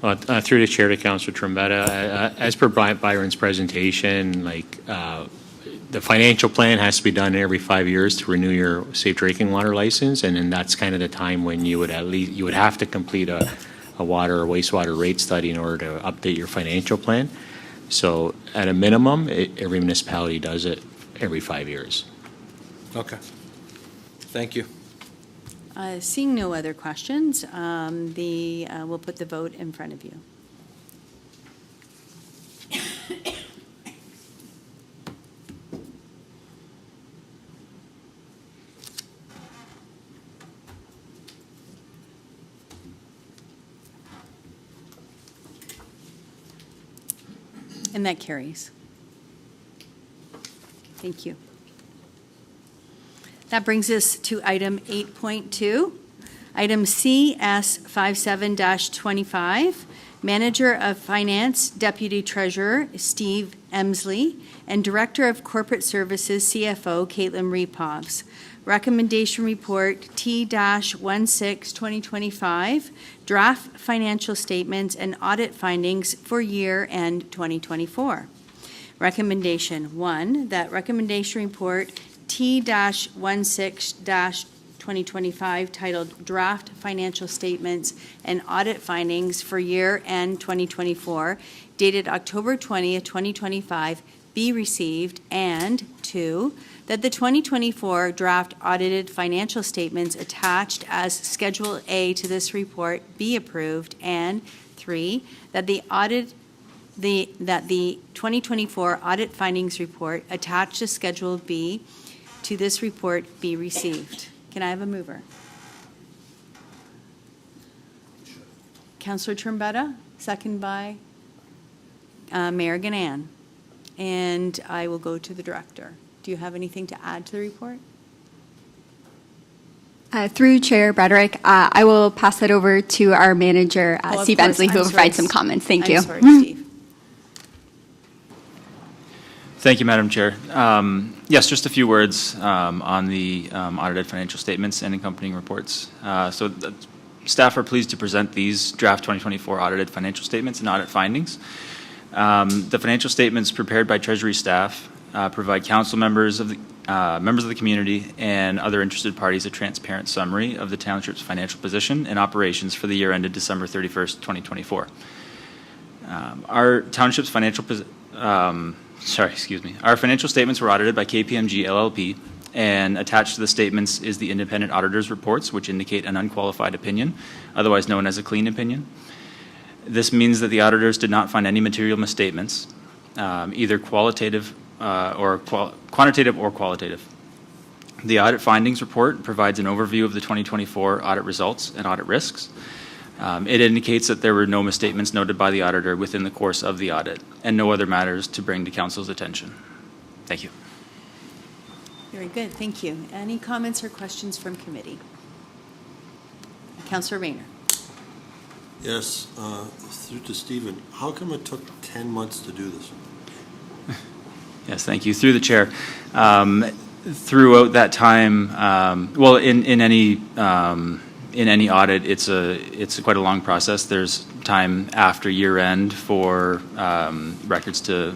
Through the chair to Councillor Trombetta, as per Byron's presentation, the financial plan has to be done every 5 years to renew your safe drinking water license, and then that's kind of the time when you would have to complete a water or wastewater rate study in order to update your financial plan. So at a minimum, every municipality does it every 5 years. Okay. Thank you. Seeing no other questions, we'll put the vote in front of you. And that carries. Thank you. That brings us to item 8.2. Item CS57-25, Manager of Finance, Deputy Treasurer Steve Emsley, and Director of Corporate Services, CFO Caitlin Repovs. Recommendation Report T-16-2025, Draft Financial Statements and Audit Findings for Year End 2024. Recommendation 1, that Recommendation Report T-16-2025 titled Draft Financial Statements and Audit Findings for Year End 2024, dated October 20th, 2025, be received, and 2, that the 2024 draft audited financial statements attached as Schedule A to this report be approved, and 3, that the 2024 audit findings report attached to Schedule B to this report be received. Can I have a mover? Councillor Trombetta, second by Mayor Ganan. And I will go to the director. Do you have anything to add to the report? Through Chair Broderick, I will pass that over to our manager, Of Steve course. Emsley, who will I'm provide sorry. some comments. Thank you. I'm sorry, Steve. Thank you, Madam Chair. Yes, just a few words on the audited financial statements and accompanying reports. Staff are pleased to present these draft 2024 audited financial statements and audit findings. The financial statements prepared by Treasury staff provide council members of the community and other interested parties a transparent summary of the Township's financial position and operations for the year ended December 31st, 2024. Our Township's Our financial statements were audited by KPMG LLP, and attached to the statements is the independent auditor's reports, which indicate an unqualified opinion, otherwise known as a clean opinion. This means that the auditors did not find any material misstatements, either quantitative or qualitative. The audit findings report provides an overview of the 2024 audit results and audit risks. It indicates that there were no misstatements noted by the auditor within the course of the audit, and no other matters to bring to council's attention. Thank you. Very good, thank you. Any comments or questions from committee? Councillor Rayner. Yes, through to Stephen. How come it took 10 months to do this? Yes, thank you. Through the chair. Throughout that time, in any audit, it's quite a long process. There's time after year end for records to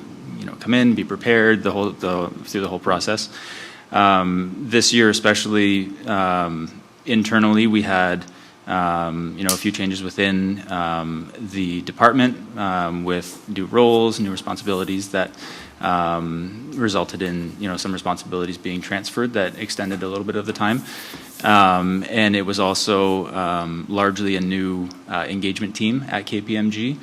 come in, be prepared, through the whole process. This year, especially internally, we had a few changes within the department with new roles, new responsibilities that resulted in some responsibilities being transferred that extended a little bit of the time. And it was also largely a new engagement team at KPMG.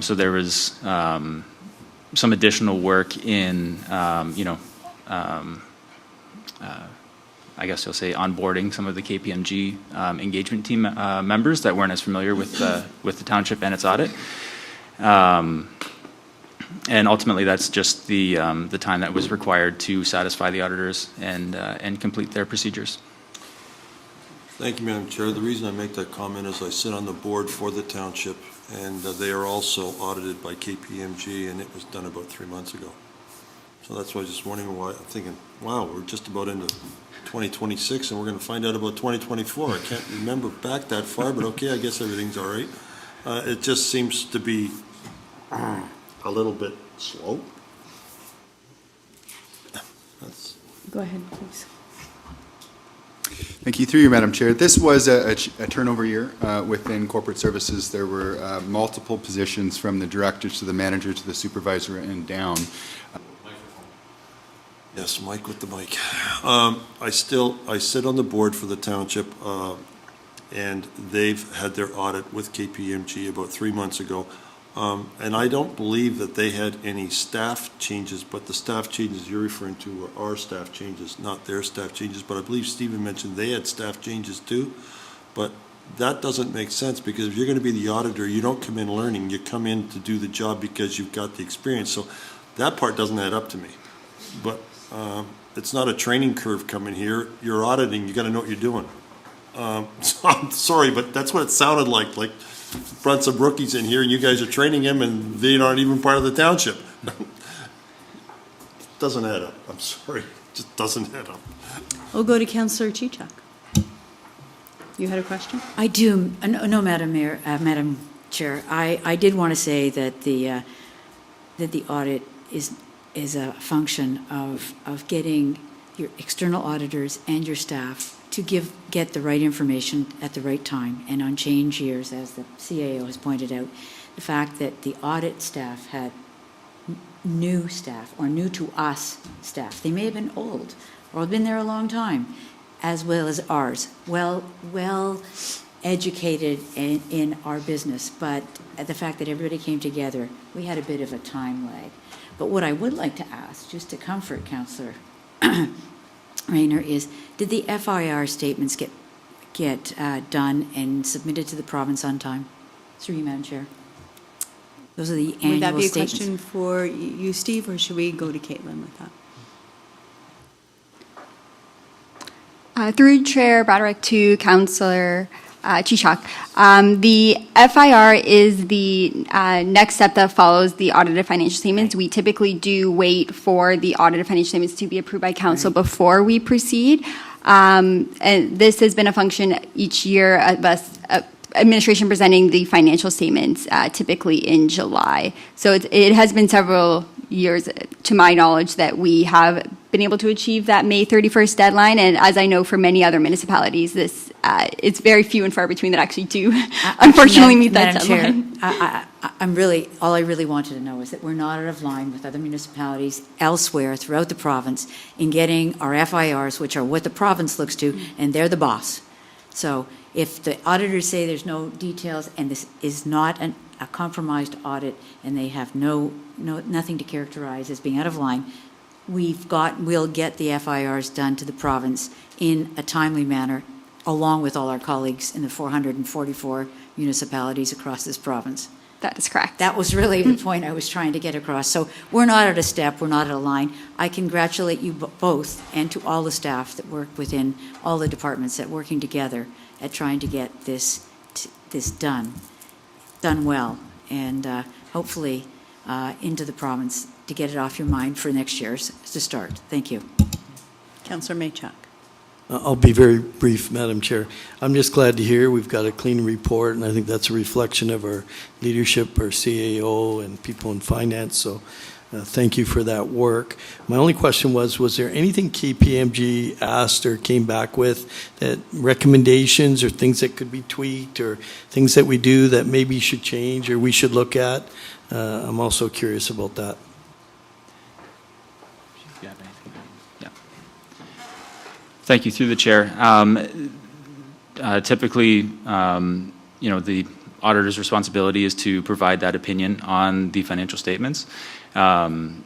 So there was some additional work in, I guess you'll say onboarding some of the KPMG engagement team members that weren't as familiar with the township and its audit. And ultimately, that's just the time that was required to satisfy the auditors and complete their procedures. Thank you, Madam Chair. The reason I make that comment is I sit on the board for the township, and they are also audited by KPMG, and it was done about 3 months ago. So that's why I was just wondering why. I'm thinking, wow, we're just about into 2026, and we're going to find out about 2024. I can't remember back that far, but okay, I guess everything's all right. It just seems to be a little bit slow. Go ahead, please. Thank you. Through you, Madam Chair. This was a turnover year within corporate services. There were multiple positions from the director to the manager to the supervisor and down. Yes, Mike with the mic. I sit on the board for the township, and they've had their audit with KPMG about 3 months ago. And I don't believe that they had any staff changes, but the staff changes you're referring to were our staff changes, not their staff changes. But I believe Stephen mentioned they had staff changes too. But that doesn't make sense, because if you're going to be the auditor, you don't come in learning. You come in to do the job because you've got the experience. So that part doesn't add up to me. But it's not a training curve coming here. You're auditing. You got to know what you're doing. So I'm sorry, but that's what it sounded like. Like, brought some rookies in here, and you guys are training them, and they aren't even part of the township. Doesn't add up. I'm sorry. It just doesn't add up. We'll go to Councillor Chichak. You had a question? I do. No, Madam Mayor, Madam Chair. I did want to say that the audit is a function of getting your external auditors and your staff to get the right information at the right time. And on change years, as the CAO has pointed out, the fact that the audit staff had new staff, or new to us staff. They may have been old or been there a long time, as well as ours. Well educated in our business, but the fact that everybody came together, we had a bit of a time lag. But what I would like to ask, just to comfort Councillor Rayner, is did the FIR statements get done and submitted to the province on time? Through you, Madam Chair. Those are the annual statements. Would that be a question for you, Steve, or should we go to Caitlin with that? Through Chair Broderick to Councillor Chichak. The FIR is the next step that follows the audited financial statements. We typically do wait for the audited financial statements to be approved by council before we proceed. And this has been a function each year of us, administration presenting the financial statements typically in July. So it has been several years, to my knowledge, that we have been able to achieve that May 31st deadline. And as I know for many other municipalities, this it's very few and far between that actually do, unfortunately, meet that deadline. Chair, I'm really, all I really wanted to know is that we're not out of line with other municipalities elsewhere throughout the province in getting our FIRs, which are what the province looks to, and they're the boss. So if the auditors say there's no details and this is not a compromised audit and they have nothing to characterize as being out of line, we'll get the FIRs done to the province in a timely manner, along with all our colleagues in the 444 municipalities across this province. That is correct. That was really the point I was trying to get across. So we're not at a step, we're not at a line. I congratulate you both and to all the staff that work within all the departments that working together at trying to get this done well, and hopefully into the province to get it off your mind for next year's to start. Thank you. Councillor Maychuk. I'll be very brief, Madam Chair. I'm just glad to hear we've got a clean report, and I think that's a reflection of our leadership, our CAO, and people in finance. So thank you for that work. My only question was there anything KPMG asked or came back with, that recommendations or things that could be tweaked or things that we do that maybe should change or we should look at? I'm also curious about that. Thank you, through the chair. Typically, the auditor's responsibility is to provide that opinion on the financial statements. In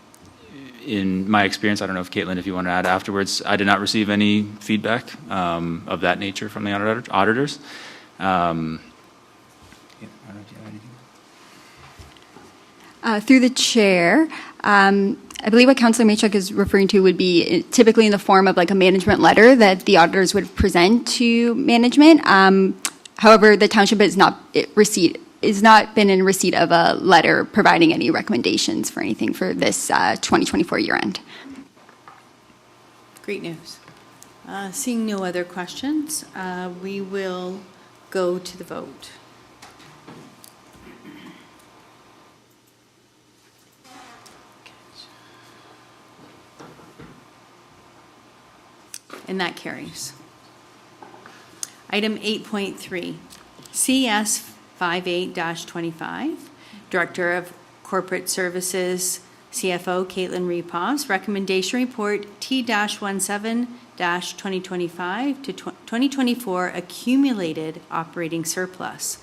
my experience, I don't know if Caitlin, if you want to add afterwards, I did not receive any feedback of that nature from the auditors. Through the chair, I believe what Councillor Maychuk is referring to would be typically in the form of like a management letter that the auditors would present to management. However, the township has not been in receipt of a letter providing any recommendations for anything for this 2024 year end. Great news. Seeing no other questions, we will go to the vote. And that carries. Item 8.3, CS 58-25, Director of Corporate Services, CFO Caitlin Repos, Recommendation Report T-17-2025 to 2024 Accumulated Operating Surplus.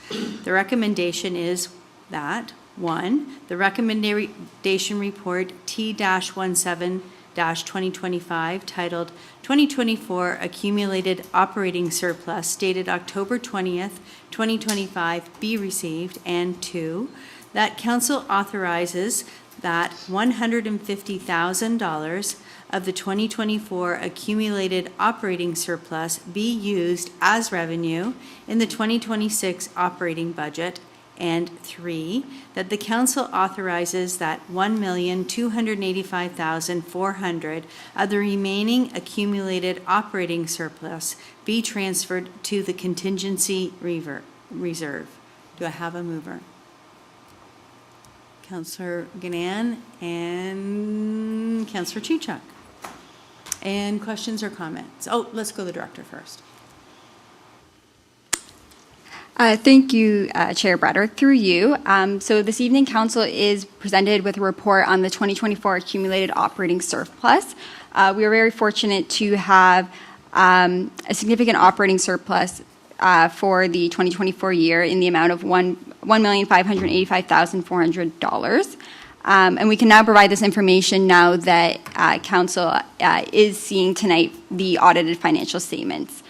The recommendation is that, 1, the Recommendation Report T-17-2025 titled 2024 Accumulated Operating Surplus dated October 20th, 2025 be received, and 2, that council authorizes that $150,000 of the 2024 accumulated operating surplus be used as revenue in the 2026 operating budget, and 3, that the council authorizes that $1,285,400 of the remaining accumulated operating surplus be transferred to the contingency reserve. Do I have a mover? Councillor Ganan and Councillor Chichak. And questions or comments? Oh, let's go to the director first. Thank you, Chair Braddock. Through you. So this evening, Council is presented with a report on the 2024 accumulated operating surplus. We are very fortunate to have a significant operating surplus for the 2024 year in the amount of $1,585,400. And we can now provide this information now that Council is seeing tonight the audited financial statements.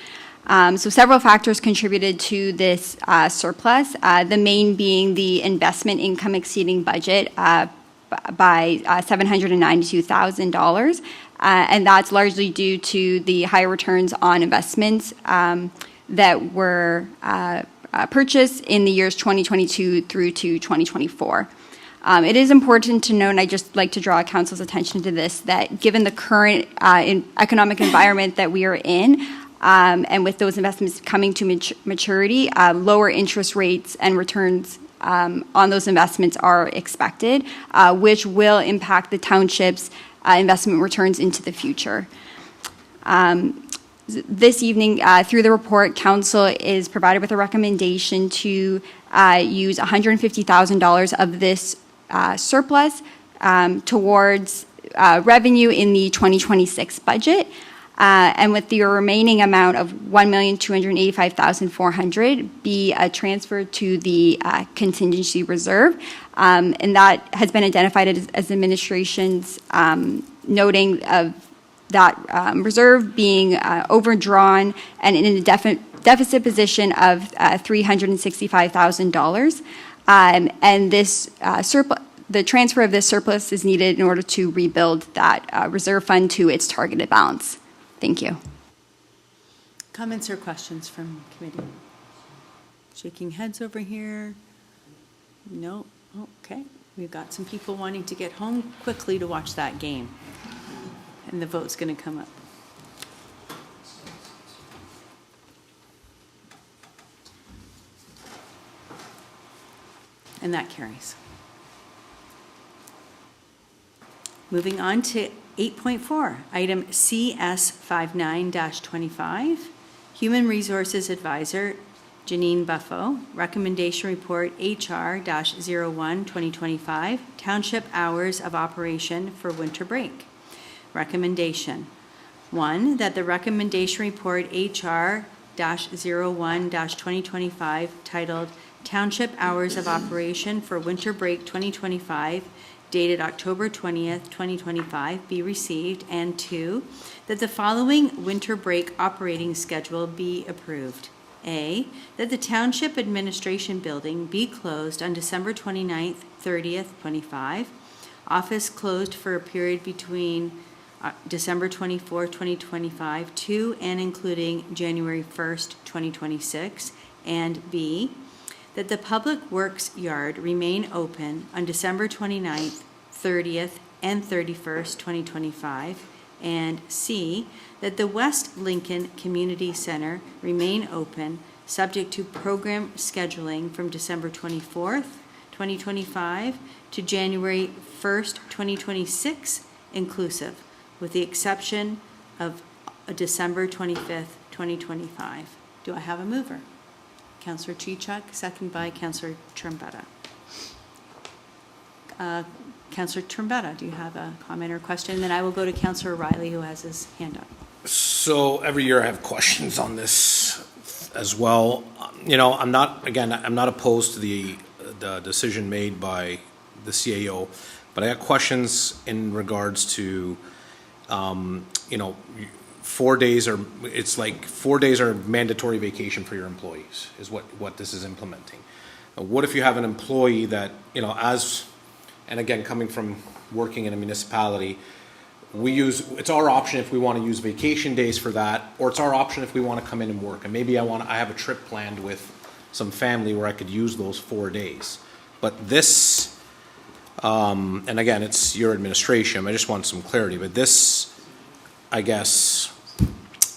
So several factors contributed to this surplus, the main being the investment income exceeding budget by $792,000. And that's largely due to the higher returns on investments that were purchased in the years 2022 through to 2024. It is important to note, and I just like to draw council's attention to this, that given the current economic environment that we are in, and with those investments coming to maturity, lower interest rates and returns on those investments are expected, which will impact the township's investment returns into the future. This evening, through the report, council is provided with a recommendation to use $150,000 of this surplus towards revenue in the 2026 budget, and with the remaining amount of $1,285,400 be transferred to the contingency reserve, and that has been identified as administration's noting of that reserve being overdrawn and in a deficit position of $365,000. And this the transfer of this surplus is needed in order to rebuild that reserve fund to its targeted balance. Thank you. Comments or questions from committee? Shaking heads over here. No. Okay. We've got some people wanting to get home quickly to watch that game. And the vote's going to come up. And that carries. Moving on to 8.4, item CS59-25, Human Resources Advisor Janine Buffo, Recommendation Report HR-01-2025, Township Hours of Operation for Winter Break. Recommendation. 1, that the Recommendation Report HR-01-2025 titled Township Hours of Operation for Winter Break 2025 dated October 20th, 2025 be received, and 2, that the following winter break operating schedule be approved. A, that the Township Administration Building be closed on December 29th, 30th, 25, office closed for a period between December 24th, 2025 to and including January 1st, 2026, and B, that the Public Works Yard remain open on December 29th, 30th, and 31st, 2025, and C, that the West Lincoln Community Center remain open, subject to program scheduling from December 24th, 2025 to January 1st, 2026, inclusive, with the exception of December 25th, 2025. Do I have a mover? Councillor Chichuk, second by Councillor Trumbetta. Councillor Trumbetta, do you have a comment or question? Then I will go to Councillor Riley, who has his hand up. So every year I have questions on this as well. You know, I'm not opposed to the decision made by the CAO, but I got questions in regards to, 4 days are mandatory vacation for your employees is what this is implementing. What if you have an employee that, and again, coming from working in a municipality, it's our option if we want to use vacation days for that, or it's our option if we want to come in and work. And maybe I have a trip planned with some family where I could use those 4 days. But this, and again, it's your administration, I just want some clarity, but this, I guess,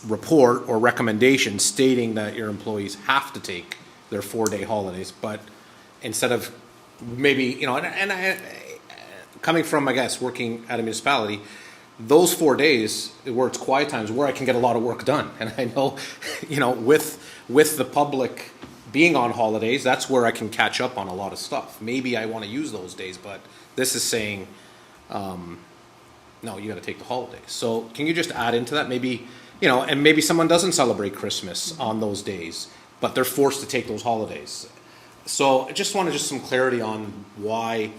report or recommendation stating that your employees have to take their 4-day holidays, but instead of maybe, coming from, I guess, working at a municipality, those 4 days where it's quiet times where I can get a lot of work done. And I know, with the public being on holidays, that's where I can catch up on a lot of stuff. Maybe I want to use those days, but this is saying, no, you got to take the holidays. So can you just add into that? Maybe, and maybe someone doesn't celebrate Christmas on those days, but they're forced to take those holidays. So I just wanted some clarity on why,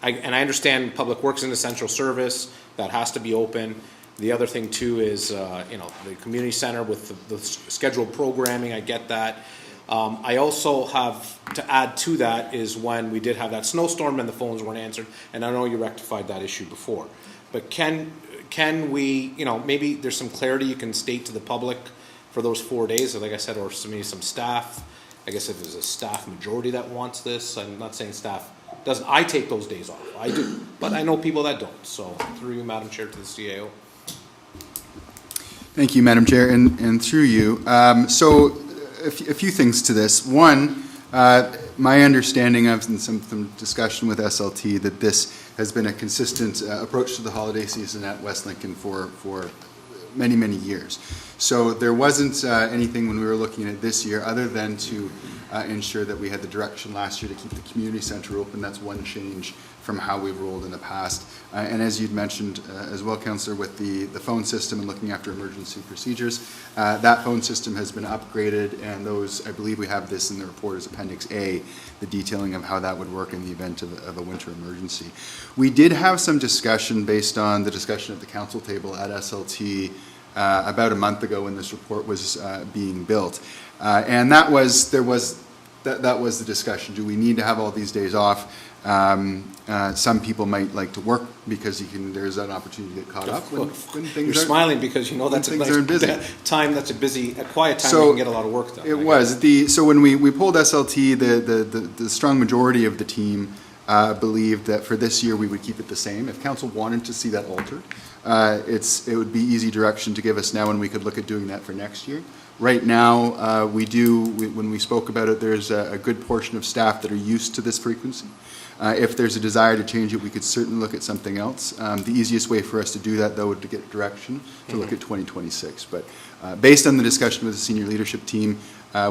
and I understand Public Works is an essential service that has to be open. The other thing too is, the community center with the scheduled programming, I get that. I also have to add to that is when we did have that snowstorm and the phones weren't answered, and I know you rectified that issue before. But can we, maybe there's some clarity you can state to the public for those 4 days, like I said, or maybe some staff. I guess if there's a staff majority that wants this, I'm not saying staff doesn't, I take those days off, I do, but I know people that don't, so through you, Madam Chair, to the CAO. Thank you, Madam Chair, and through you. So a few things to this. One, my understanding of and some discussion with SLT that this has been a consistent approach to the holiday season at West Lincoln for many, many years. So there wasn't anything when we were looking at this year other than to ensure that we had the direction last year to keep the community center open. That's one change from how we've rolled in the past. And as you'd mentioned as well, Councillor, with the phone system and looking after emergency procedures, that phone system has been upgraded, and those, I believe we have this in the report as Appendix A, the detailing of how that would work in the event of a winter emergency. We did have some discussion based on the discussion at the council table at SLT about a month ago when this report was being built. And that was the discussion. Do we need to have all these days off? Some people might like to work because there's an opportunity to get caught up when things You're smiling because you know that's a nice time, that's a quiet time, you can get a lot of work done. It was. So when we pulled SLT, the strong majority of the team believed that for this year we would keep it the same. If council wanted to see that altered, it would be easy direction to give us now, and we could look at doing that for next year. Right now, when we spoke about it, there's a good portion of staff that are used to this frequency. If there's a desire to change it, we could certainly look at something else. The easiest way for us to do that, though, would to get direction to look at 2026. But based on the discussion with the senior leadership team,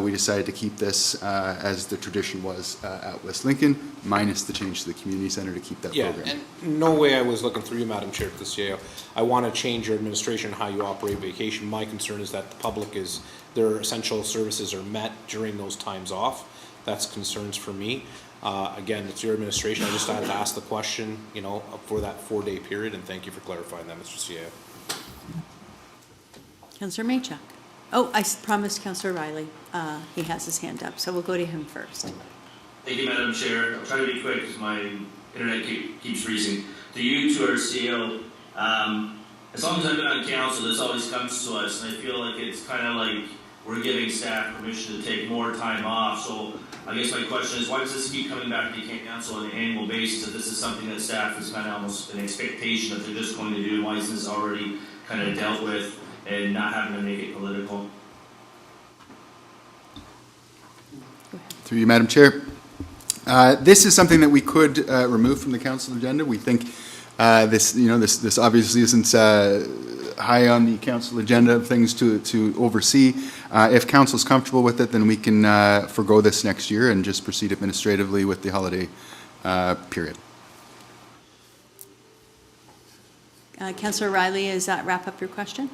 we decided to keep this as the tradition was at West Lincoln, minus the change to the community center to keep that program. Yeah, and no way I was looking through you, Madam Chair, to the CAO. I want to change your administration, how you operate vacation. My concern is that the public their essential services are met during those times off. That's concerns for me. Again, it's your administration. I just had to ask the question, for that 4-day period, and thank you for clarifying that, Mr. CAO. Councillor Maychuk. Oh, I promised Councillor Riley. He has his hand up, so we'll go to him first. Thank you, Madam Chair. I'll try to be quick because my internet keeps freezing. To you, to our CEO, as long as I've been on council, this always comes to us, and I feel like it's kind of like we're giving staff permission to take more time off. So I guess my question is, why does this keep coming back to council on an annual basis? If this is something that staff is kind of almost an expectation that they're just going to do, why is this already kind of dealt with and not having to make it political? Through you, Madam Chair. This is something that we could remove from the council agenda. We think this obviously isn't high on the council agenda of things to oversee. If council's comfortable with it, then we can forego this next year and just proceed administratively with the holiday period. Councillor Riley, does that wrap up your question?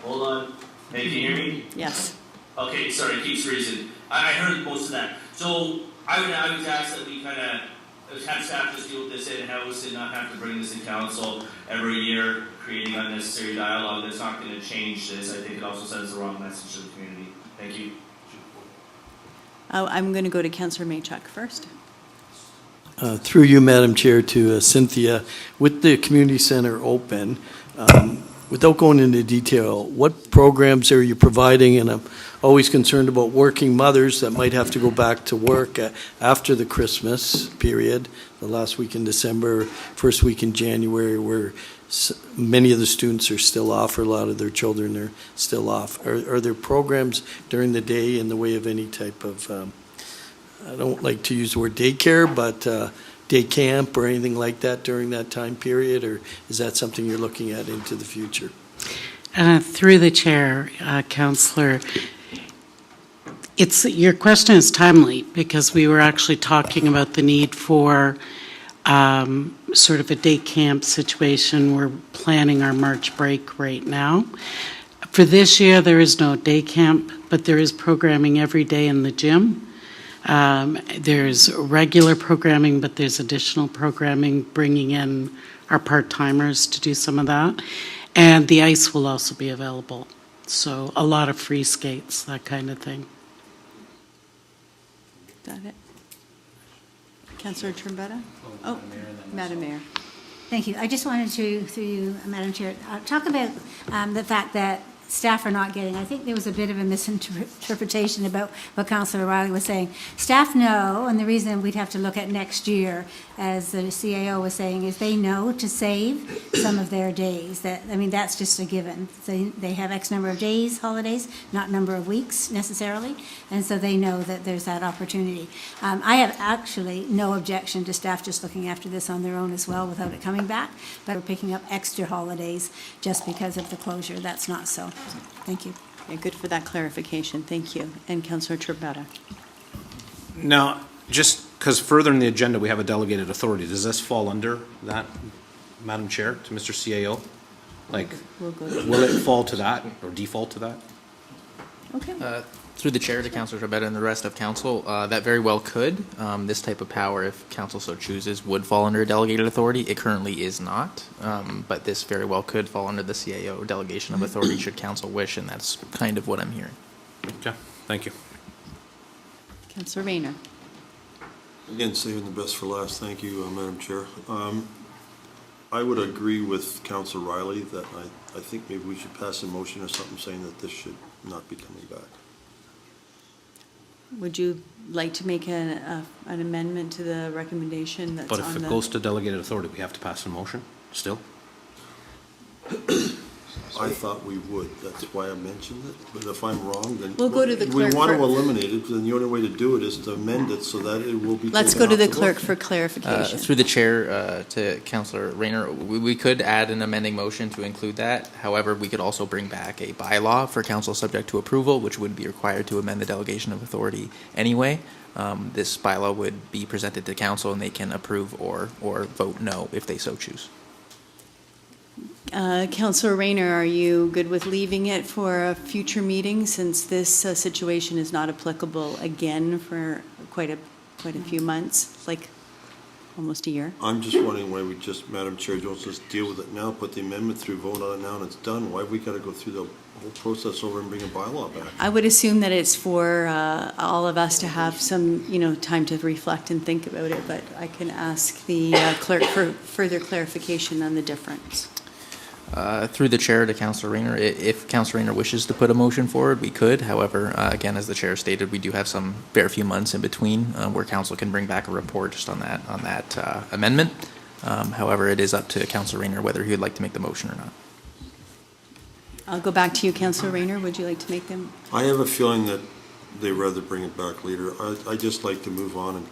Hold on. Hey, can you hear me? Yes. Okay, sorry, it keeps freezing. I heard most of that. So I would ask that we kind of have staff just deal with this in-house and not have to bring this in council every year, creating unnecessary dialogue. That's not going to change this. I think it also sends the wrong message to the community. Thank you. I'm going to go to Councillor Maychuk first. Through you, Madam Chair, to Cynthia, with the community center open, without going into detail, what programs are you providing? And I'm always concerned about working mothers that might have to go back to work after the Christmas period, the last week in December, first week in January, where many of the students are still off, or a lot of their children are still off. Are there programs during the day in the way of any type of, I don't like to use the word daycare, but day camp or anything like that during that time period, or is that something you're looking at into the future? Through the chair, Councillor, your question is timely because we were actually talking about the need for sort of a day camp situation. We're planning our March break right now. For this year, there is no day camp, but there is programming every day in the gym. There's regular programming, but there's additional programming, bringing in our part-timers to do some of that. And the ice will also be available. So a lot of free skates, that kind of thing. Got it. Councillor Trumbetta? Oh, Madam Mayor. Thank you. I just wanted to, through you, Madam Chair, talk about the fact that staff are not getting, I think there was a bit of a misinterpretation about what Councillor Riley was saying. Staff know, and the reason we'd have to look at next year, as the CAO was saying, is they know to save some of their days. That's just a given. They have X number of days, holidays, not number of weeks necessarily, and so they know that there's that opportunity. I have actually no objection to staff just looking after this on their own as well without it coming back, but we're picking up extra holidays just because of the closure. That's not so. Thank you. Yeah, good for that clarification. Thank you. And Councillor Trebetta. Now, just because further in the agenda, we have a delegated authority, does this fall under that, Madam Chair, to Mr. CAO? Like, We'll go will it fall to that or default to that? Okay. Through the chair to Councillor Trebetta and the rest of council, that very well could. This type of power, if council so chooses, would fall under a delegated authority. It currently is not, but this very well could fall under the CAO delegation of authority should council wish, and that's kind of what I'm hearing. Okay, thank you. Councillor Rayner. Again, saving the best for last. Thank you, Madam Chair. I would agree with Councillor Riley that I think maybe we should pass a motion or something saying that this should not be coming back. Would you like to make an amendment to the recommendation that's on But the... if it goes to delegated authority, we have to pass a motion still? I thought we would, that's why I mentioned it, but if I'm wrong, then. We'll go to the clerk We want to for- eliminate it, then the only way to do it is to amend it so that it will be. Let's taken go to off the clerk books. for clarification. Through the chair to Councillor Rayner, we could add an amending motion to include that. However, we could also bring back a bylaw for council subject to approval, which would be required to amend the delegation of authority anyway. This bylaw would be presented to council and they can approve or vote no if they so choose. Councillor Rayner, are you good with leaving it for a future meeting since this situation is not applicable again for quite a few months, like almost a year? I'm just wondering why we just, Madam Chair, don't just deal with it now, put the amendment through, vote on it now, and it's done. Why have we got to go through the whole process over and bring a bylaw back? I would assume that it's for all of us to have some, time to reflect and think about it, but I can ask the clerk for further clarification on the difference. Through the chair to Councillor Rayner, if Councillor Rayner wishes to put a motion forward, we could. However, again, as the chair stated, we do have some very few months in between where council can bring back a report just on that amendment. However, it is up to Councillor Rayner whether he would like to make the motion or not. I'll go back to you, Councillor Rayner. Would you like to make them? I have a feeling that they'd rather bring it back later. I just like to move on, and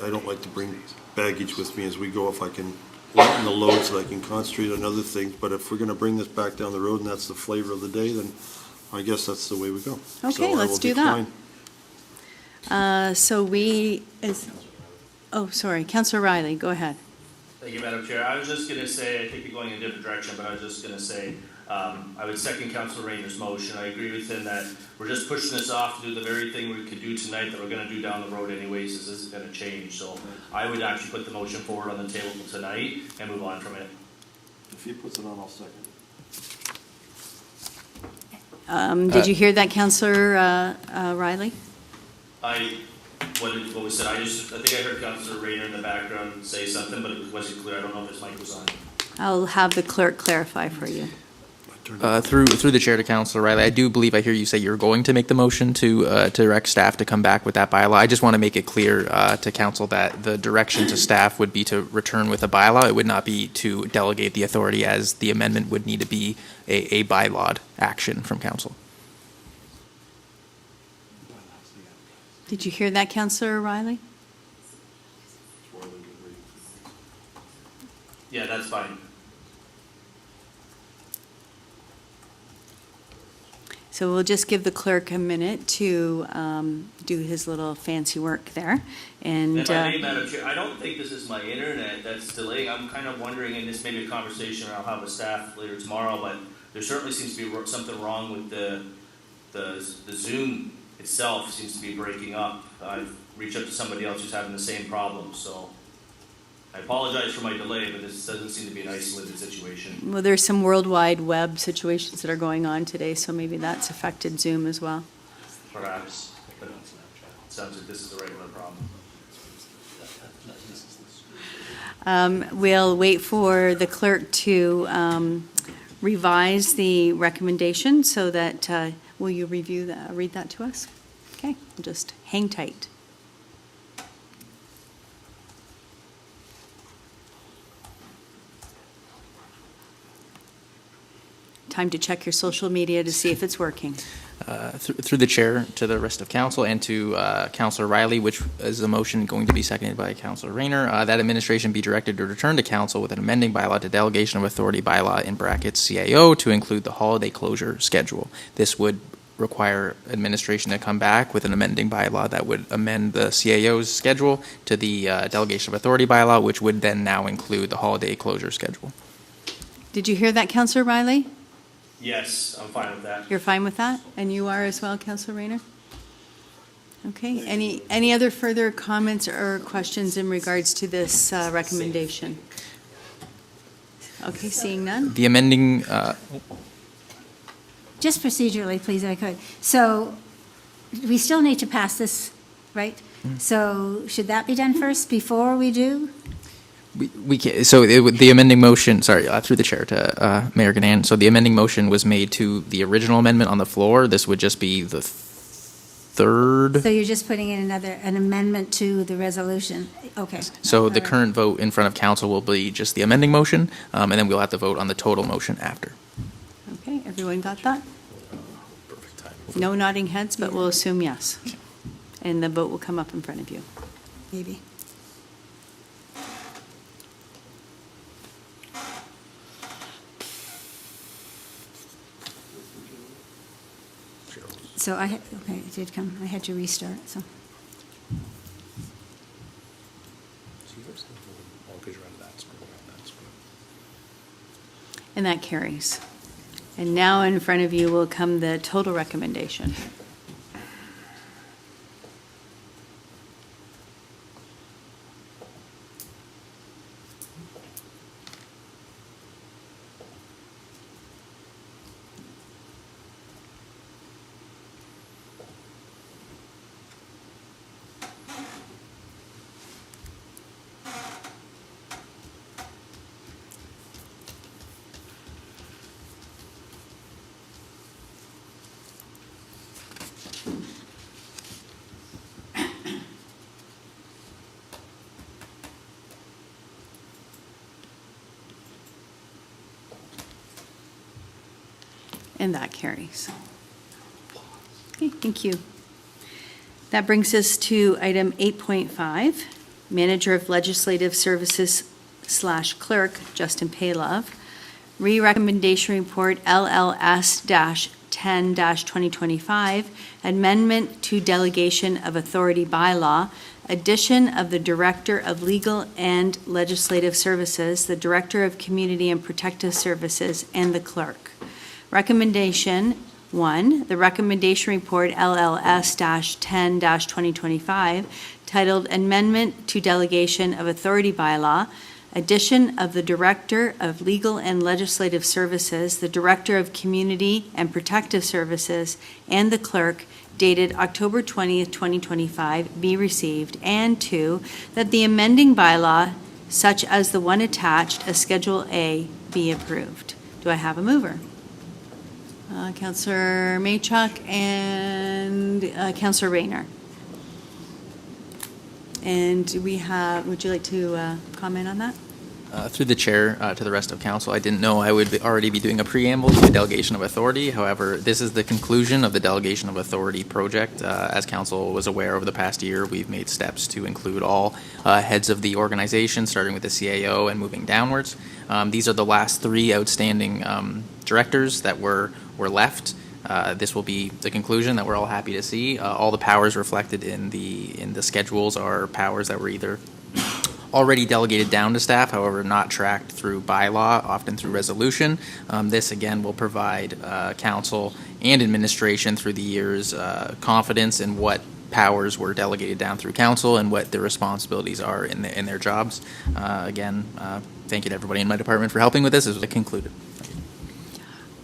I don't like to bring baggage with me as we go if I can lighten the load so I can concentrate on other things. But if we're going to bring this back down the road and that's the flavor of the day, then I guess that's the way we go. So Okay, I let's will do decline. that. Sorry, Councillor Riley, go ahead. Thank you, Madam Chair. I was just going to say, I think you're going in a different direction, but I was just going to say, I would second Councillor Rayner's motion. I agree with him that we're just pushing this off to do the very thing we could do tonight that we're going to do down the road anyways, this isn't going to change. So I would actually put the motion forward on the table tonight and move on from it. If he puts it on, I'll second it. Did you hear that, Councillor Riley? What was said, I think I heard Councillor Rayner in the background say something, but it wasn't clear. I don't know if his mic was on. I'll have the clerk clarify for you. Through the chair to Councillor Riley, I do believe I hear you say you're going to make the motion to direct staff to come back with that bylaw. I just want to make it clear to council that the direction to staff would be to return with a bylaw. It would not be to delegate the authority, as the amendment would need to be a bylawed action from council. Did you hear that, Councillor Riley? Yeah, that's fine. So we'll just give the clerk a minute to do his little fancy work there. And If I may, Madam Chair, I don't think this is my internet that's delaying. I'm kind of wondering, and this may be a conversation I'll have with staff later tomorrow, but there certainly seems to be something wrong with the Zoom itself seems to be breaking up. I've reached out to somebody else who's having the same problem, so I apologize for my delay, but this doesn't seem to be an isolated situation. well, there's some worldwide web situations that are going on today, so maybe that's affected Zoom as well. Perhaps, but it sounds like this is a regular problem. We'll wait for the clerk to revise the recommendation so that, will you read that to us? Okay, just hang tight. Time to check your social media to see if it's working. Through the chair to the rest of council and to Councillor Riley, which is a motion going to be seconded by Councillor Rayner, that administration be directed to return to council with an amending bylaw to delegation of authority bylaw in brackets CAO to include the holiday closure schedule. This would require administration to come back with an amending bylaw that would amend the CAO's schedule to the delegation of authority bylaw, which would then now include the holiday closure schedule. Did you hear that, Councillor Riley? Yes, I'm fine with that. You're fine with that? And you are as well, Councillor Rayner? Okay, any other further comments or questions in regards to this recommendation? Okay, seeing none? The amending, Just procedurally, please, if I could. So we still need to pass this, right? So should that be done first before we do? we can, so the amending motion, sorry, through the chair to Mayor Ganan. So the amending motion was made to the original amendment on the floor. This would just be the third. So you're just putting in an amendment to the resolution? Okay. So the All right. current vote in front of council will be just the amending motion, and then we'll have to vote on the total motion after. Okay, everyone got that? No nodding heads, but we'll assume yes. And the vote will come up in front of you. Maybe. So okay, it did come. I had to restart, so. And that carries. And now in front of you will come the total recommendation. And that carries. Okay, thank you. That brings us to item 8.5, Manager of Legislative Services / Clerk, Justin Paylove. Re-recommendation report LLS-10-2025, amendment to delegation of authority bylaw, addition of the Director of Legal and Legislative Services, the Director of Community and Protective Services, and the Clerk. Recommendation 1, the recommendation report LLS-10-2025, titled Amendment to Delegation of Authority Bylaw, addition of the Director of Legal and Legislative Services, the Director of Community and Protective Services, and the Clerk, dated October 20th, 2025, be received, and 2, that the amending bylaw, such as the one attached as Schedule A, be approved. Do I have a mover? Councillor Maychuk and Councillor Rayner. And we have, would you like to comment on that? Through the chair to the rest of council, I didn't know I would already be doing a preamble to the delegation of authority. However, this is the conclusion of the delegation of authority project. As council was aware over the past year, we've made steps to include all heads of the organization, starting with the CAO and moving downwards. These are the last 3 outstanding directors that were left. This will be the conclusion that we're all happy to see. All the powers reflected in the schedules are powers that were either already delegated down to staff, however not tracked through bylaw, often through resolution. This again will provide council and administration through the years confidence in what powers were delegated down through council and what their responsibilities are in their jobs. Again, thank you to everybody in my department for helping with this as we concluded.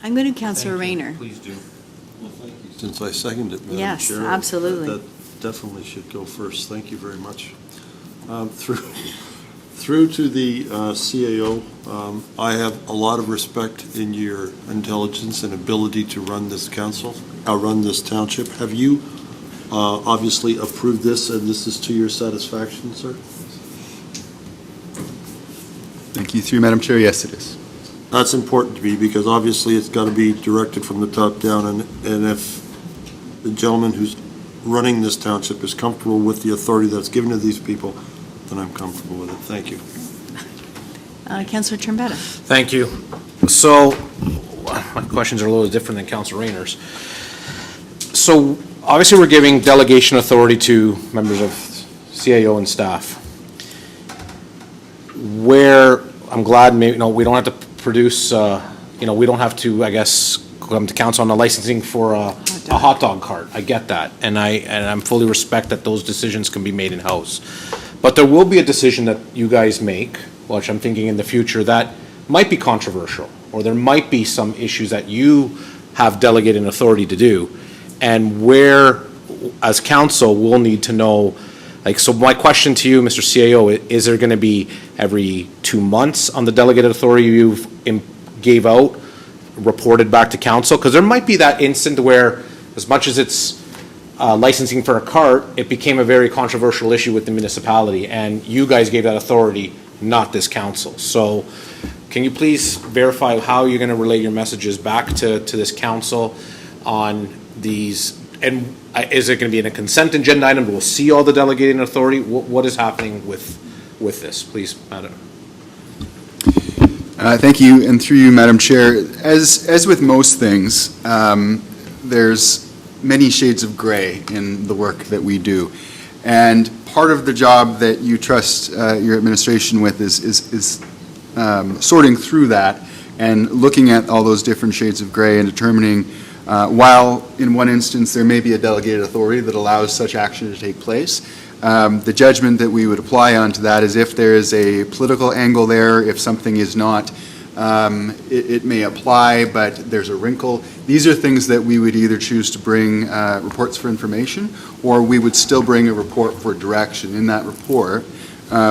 I'm going to Councillor Rayner. Please do. Well, thank you. Since I seconded it, Madam Yes, Chair, absolutely. That definitely should go first. Thank you very much. Through to the CAO, I have a lot of respect in your intelligence and ability to run this council, run this township. Have you obviously approved this, and this is to your satisfaction, sir? Thank you. Through you, Madam Chair, yes, it is. That's important to me, because obviously it's got to be directed from the top down, and if the gentleman who's running this township is comfortable with the authority that's given to these people, then I'm comfortable with it. Thank you. Councillor Trombetta. Thank you. So, my questions are a little different than Councillor Rayner's. So, obviously we're giving delegation authority to members of CAO and staff. Where, I'm glad, maybe, we don't have to produce, we don't have to, I guess, come to council on the licensing for a hot dog cart. I get that, and I'm fully respect that those decisions can be made in-house. But there will be a decision that you guys make, which I'm thinking in the future, that might be controversial, or there might be some issues that you have delegated authority to do, and where, as council, we'll need to know, so my question to you, Mr. CAO, is there going to be every 2 months on the delegated authority you've gave out, reported back to council? Because there might be that instant where, as much as it's licensing for a cart, it became a very controversial issue with the municipality, and you guys gave that authority, not this council. So can you please verify how you're going to relay your messages back to this council on these, and is it going to be in a consent agenda item? We'll see all the delegating authority. What is happening with this, please, Madam? Thank you, and through you, Madam Chair. As with most things, there's many shades of gray in the work that we do, and part of the job that you trust your administration with is sorting through that and looking at all those different shades of gray and determining while in one instance there may be a delegated authority that allows such action to take place. The judgment that we would apply onto that is if there is a political angle there, if something is not, it may apply, but there's a wrinkle. These are things that we would either choose to bring reports for information, or we would still bring a report for direction. In that report,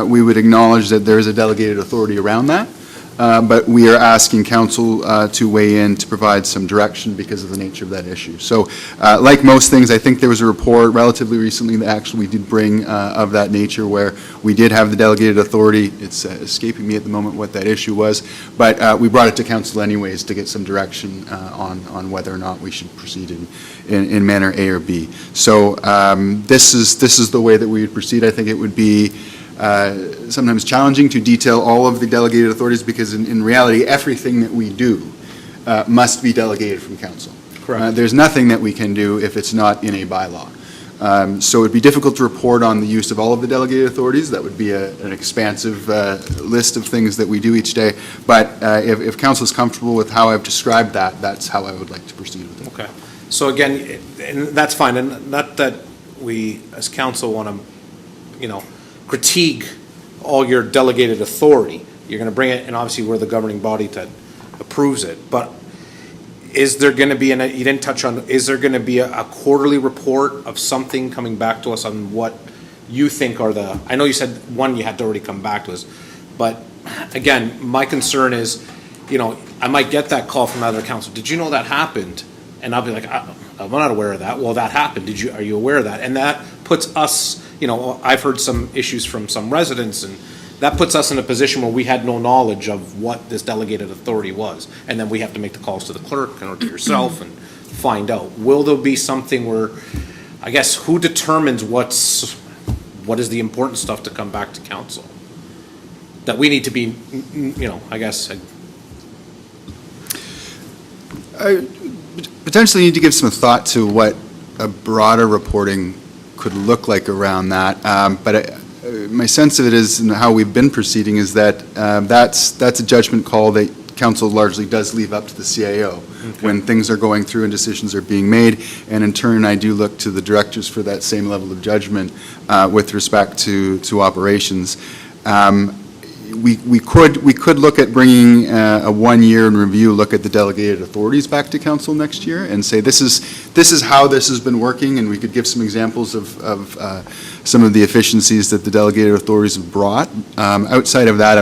we would acknowledge that there is a delegated authority around that, but we are asking council to weigh in to provide some direction because of the nature of that issue. So like most things, I think there was a report relatively recently that actually we did bring of that nature where we did have the delegated authority. It's escaping me at the moment what that issue was, but we brought it to council anyways to get some direction on whether or not we should proceed in manner A or B. So this is the way that we would proceed. I think it would be sometimes challenging to detail all of the delegated authorities because in reality everything that we do must be delegated from council. Correct. There's nothing that we can do if it's not in a bylaw. So it would be difficult to report on the use of all of the delegated authorities. That would be an expansive list of things that we do each day. But if council is comfortable with how I've described that, that's how I would like to proceed with it. Okay. So again, and that's fine, and not that we as council want to, critique all your delegated authority. You're going to bring it, and obviously we're the governing body that approves it. But is there going to be, and you didn't touch on, is there going to be a quarterly report of something coming back to us on what you think are the, I know you said one you had to already come back to us, but again, my concern is, I might get that call from another council. Did you know that happened? And I'll be like, I'm not aware of that. Well, that happened. Are you aware of that? And that puts us, I've heard some issues from some residents, and that puts us in a position where we had no knowledge of what this delegated authority was. And then we have to make the calls to the clerk or to yourself and find out. Will there be something where, I guess, who determines what is the important stuff to come back to council? That we need to be, I guess. I potentially need to give some thought to what a broader reporting could look like around that. But my sense of it is, and how we've been proceeding, is that that's a judgment call that council largely does leave up to the CAO when things are going through and decisions are being made. And in turn, I do look to the directors for that same level of judgment with respect to operations. we could look at bringing a 1 year in review look at the delegated authorities back to council next year and say this is how this has been working, and we could give some examples of some of the efficiencies that the delegated authorities have brought. Outside of that,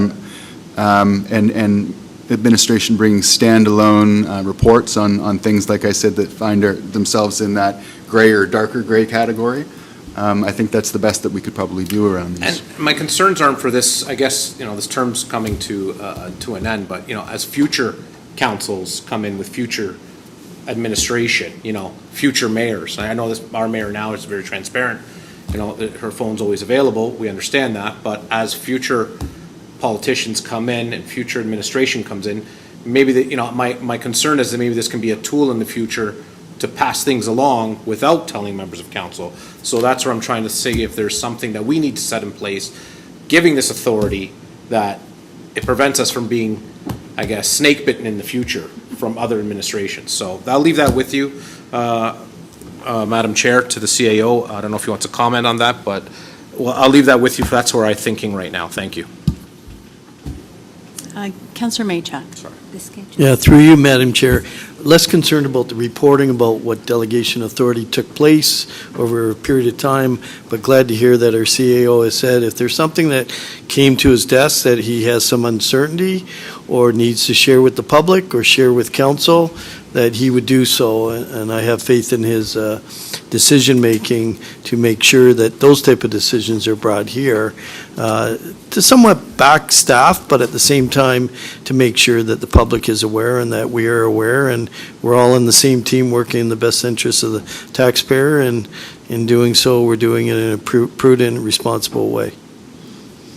and administration brings standalone reports on things, like I said, that find themselves in that gray or darker gray category. I think that's the best that we could probably do around these. And my concerns aren't for this, I guess, this term's coming to an end, but, as future councils come in with future administration, future mayors. I know our mayor now is very transparent, her phone's always available, we understand that, but as future politicians come in and future administration comes in, maybe my concern is that maybe this can be a tool in the future to pass things along without telling members of council. So that's where I'm trying to say, if there's something that we need to set in place, giving this authority, that it prevents us from being, I guess, snake bitten in the future from other administrations. So I'll leave that with you, Madam Chair, to the CAO. I don't know if you want to comment on that, but I'll leave that with you. That's where I'm thinking right now. Thank you. Councillor Maychuk. Sorry. Yeah, through you, Madam Chair. Less concerned about the reporting about what delegation authority took place over a period of time, but glad to hear that our CAO has said if there's something that came to his desk that he has some uncertainty or needs to share with the public or share with council, that he would do so. And I have faith in his decision-making to make sure that those type of decisions are brought here to somewhat back staff, but at the same time to make sure that the public is aware and that we are aware and we're all in the same team working in the best interest of the taxpayer, and in doing so, we're doing it in a prudent, responsible way.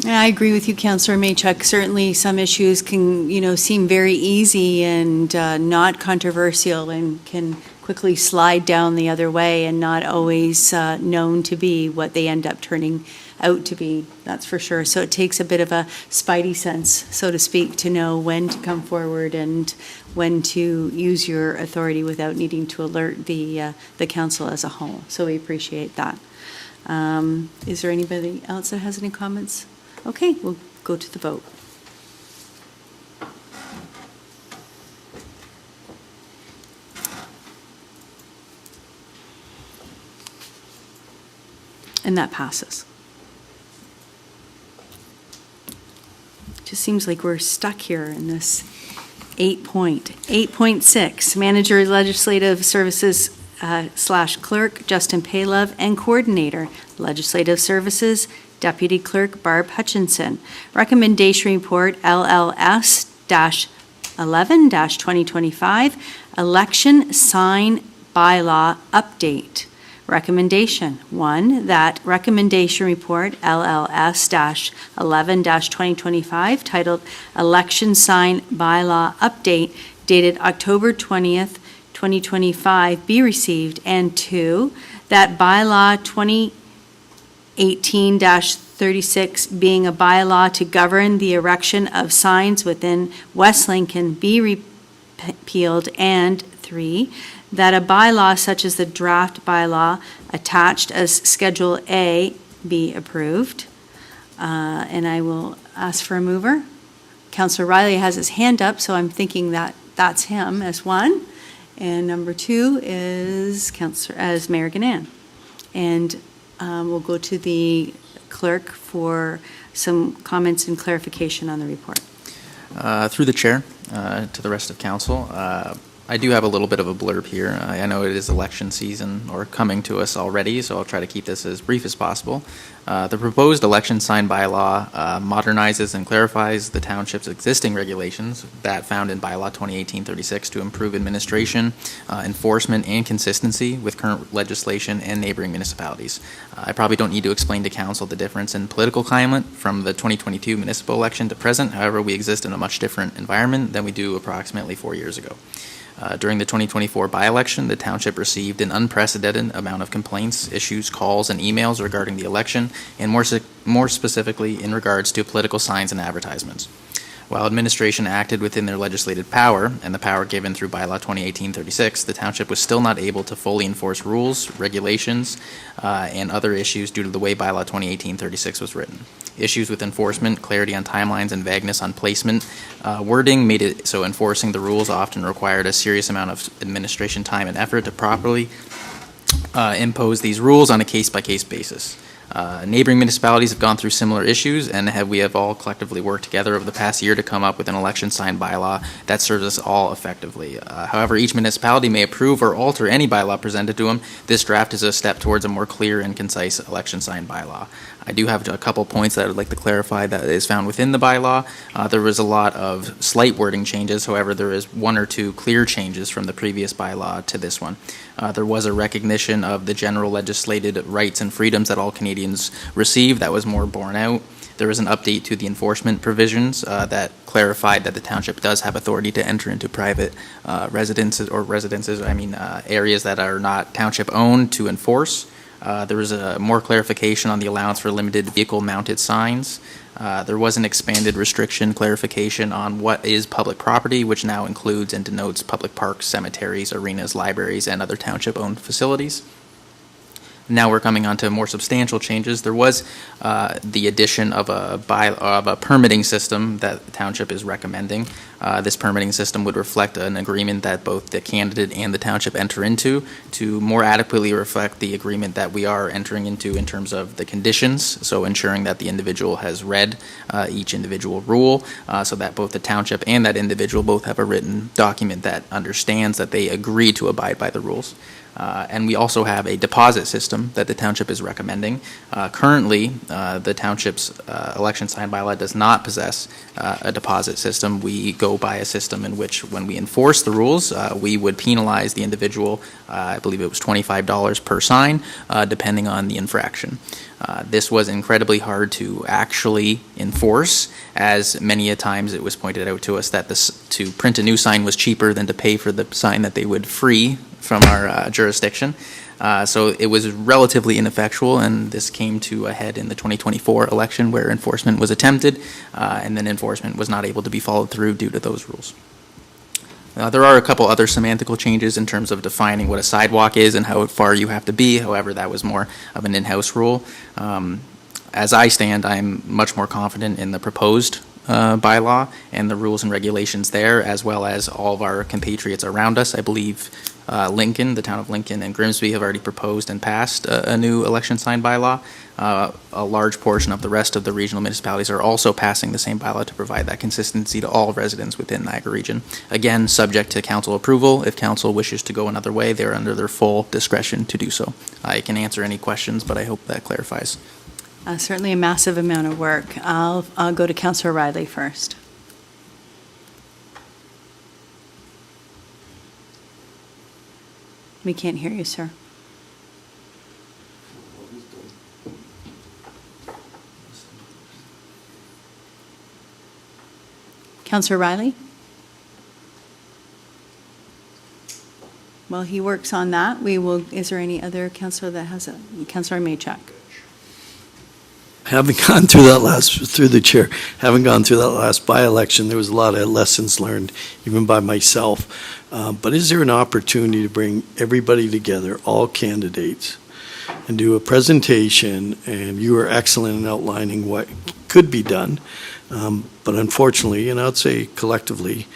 I agree with you, Councillor Maychuk. Certainly, some issues can, seem very easy and not controversial, and can quickly slide down the other way, and not always known to be what they end up turning out to be. That's for sure. So it takes a bit of a spidey sense, so to speak, to know when to come forward and when to use your authority without needing to alert the council as a whole. So we appreciate that. Is there anybody else that has any comments? Okay, we'll go to the vote. And that passes. Just seems like we're stuck here in this 8.6, Manager Legislative Services / Clerk Justin Paylove, and Coordinator Legislative Services Deputy Clerk Barb Hutchinson. Recommendation Report LLS-11-2025, Election Sign Bylaw Update. Recommendation 1, that Recommendation Report LLS-11-2025, titled Election Sign Bylaw Update, dated October 20th, 2025, be received, and 2, that Bylaw 2018-36, being a bylaw to govern the erection of signs within West Lincoln, be repealed, and 3, that a bylaw such as the draft bylaw attached as Schedule A be approved. And I will ask for a mover. Councillor Riley has his hand up, so I'm thinking that that's him as one. And number 2 is Mayor Gannan. And we'll go to the clerk for some comments and clarification on the report. Through the chair, to the rest of council, I do have a little bit of a blurb here. I know it is election season, or coming to us already, so I'll try to keep this as brief as possible. The proposed election sign bylaw modernizes and clarifies the township's existing regulations that found in bylaw 2018-36 to improve administration, enforcement, and consistency with current legislation and neighboring municipalities. I probably don't need to explain to council the difference in political climate from the 2022 municipal election to present. However, we exist in a much different environment than we do approximately 4 years ago. During the 2024 by-election, the township received an unprecedented amount of complaints, issues, calls, and emails regarding the election, and more specifically in regards to political signs and advertisements. While administration acted within their legislated power and the power given through bylaw 2018-36, the township was still not able to fully enforce rules, regulations, and other issues due to the way bylaw 2018-36 was written. Issues with enforcement, clarity on timelines, and vagueness on placement wording made it so enforcing the rules often required a serious amount of administration time and effort to properly impose these rules on a case-by-case basis. Neighboring municipalities have gone through similar issues, and we have all collectively worked together over the past year to come up with an election sign bylaw that serves us all effectively. However, each municipality may approve or alter any bylaw presented to them. This draft is a step towards a more clear and concise election sign bylaw. I do have a couple points that I would like to clarify that is found within the bylaw. There was a lot of slight wording changes. However, there is one or two clear changes from the previous bylaw to this one. There was a recognition of the general legislated rights and freedoms that all Canadians receive that was more borne out. There was an update to the enforcement provisions that clarified that the township does have authority to enter into private areas that are not township owned to enforce. There was a more clarification on the allowance for limited vehicle-mounted signs. There was an expanded restriction clarification on what is public property, which now includes and denotes public parks, cemeteries, arenas, libraries, and other township-owned facilities. Now we're coming on to more substantial changes. There was the addition of a permitting system that the township is recommending. This permitting system would reflect an agreement that both the candidate and the township enter into to more adequately reflect the agreement that we are entering into in terms of the conditions, so ensuring that the individual has read each individual rule so that both the township and that individual both have a written document that understands that they agree to abide by the rules. And we also have a deposit system that the township is recommending. Currently, the township's election sign bylaw does not possess a deposit system. We go by a system in which when we enforce the rules, we would penalize the individual, I believe it was $25 per sign, depending on the infraction. This was incredibly hard to actually enforce, as many a times it was pointed out to us that to print a new sign was cheaper than to pay for the sign that they would free from our jurisdiction. So it was relatively ineffectual, and this came to a head in the 2024 election where enforcement was attempted, and then enforcement was not able to be followed through due to those rules. There are a couple other semantical changes in terms of defining what a sidewalk is and how far you have to be. However, that was more of an in-house rule. As I stand, I'm much more confident in the proposed bylaw and the rules and regulations there, as well as all of our compatriots around us. I believe Lincoln, the town of Lincoln, and Grimsby have already proposed and passed a new election sign bylaw. A large portion of the rest of the regional municipalities are also passing the same bylaw to provide that consistency to all residents within Niagara region. Again, subject to council approval. If council wishes to go another way, they're under their full discretion to do so. I can answer any questions, but I hope that clarifies. Certainly a massive amount of work. I'll go to Councillor Riley first. We can't hear you, sir. Councillor Riley? While he works on that, is there any other councillor that has Councillor Maychuk? Having gone through that through the chair, having gone through that last by-election, there was a lot of lessons learned, even by myself. But is there an opportunity to bring everybody together, all candidates, and do a presentation? And you were excellent in outlining what could be done. But unfortunately, and I'd say collectively,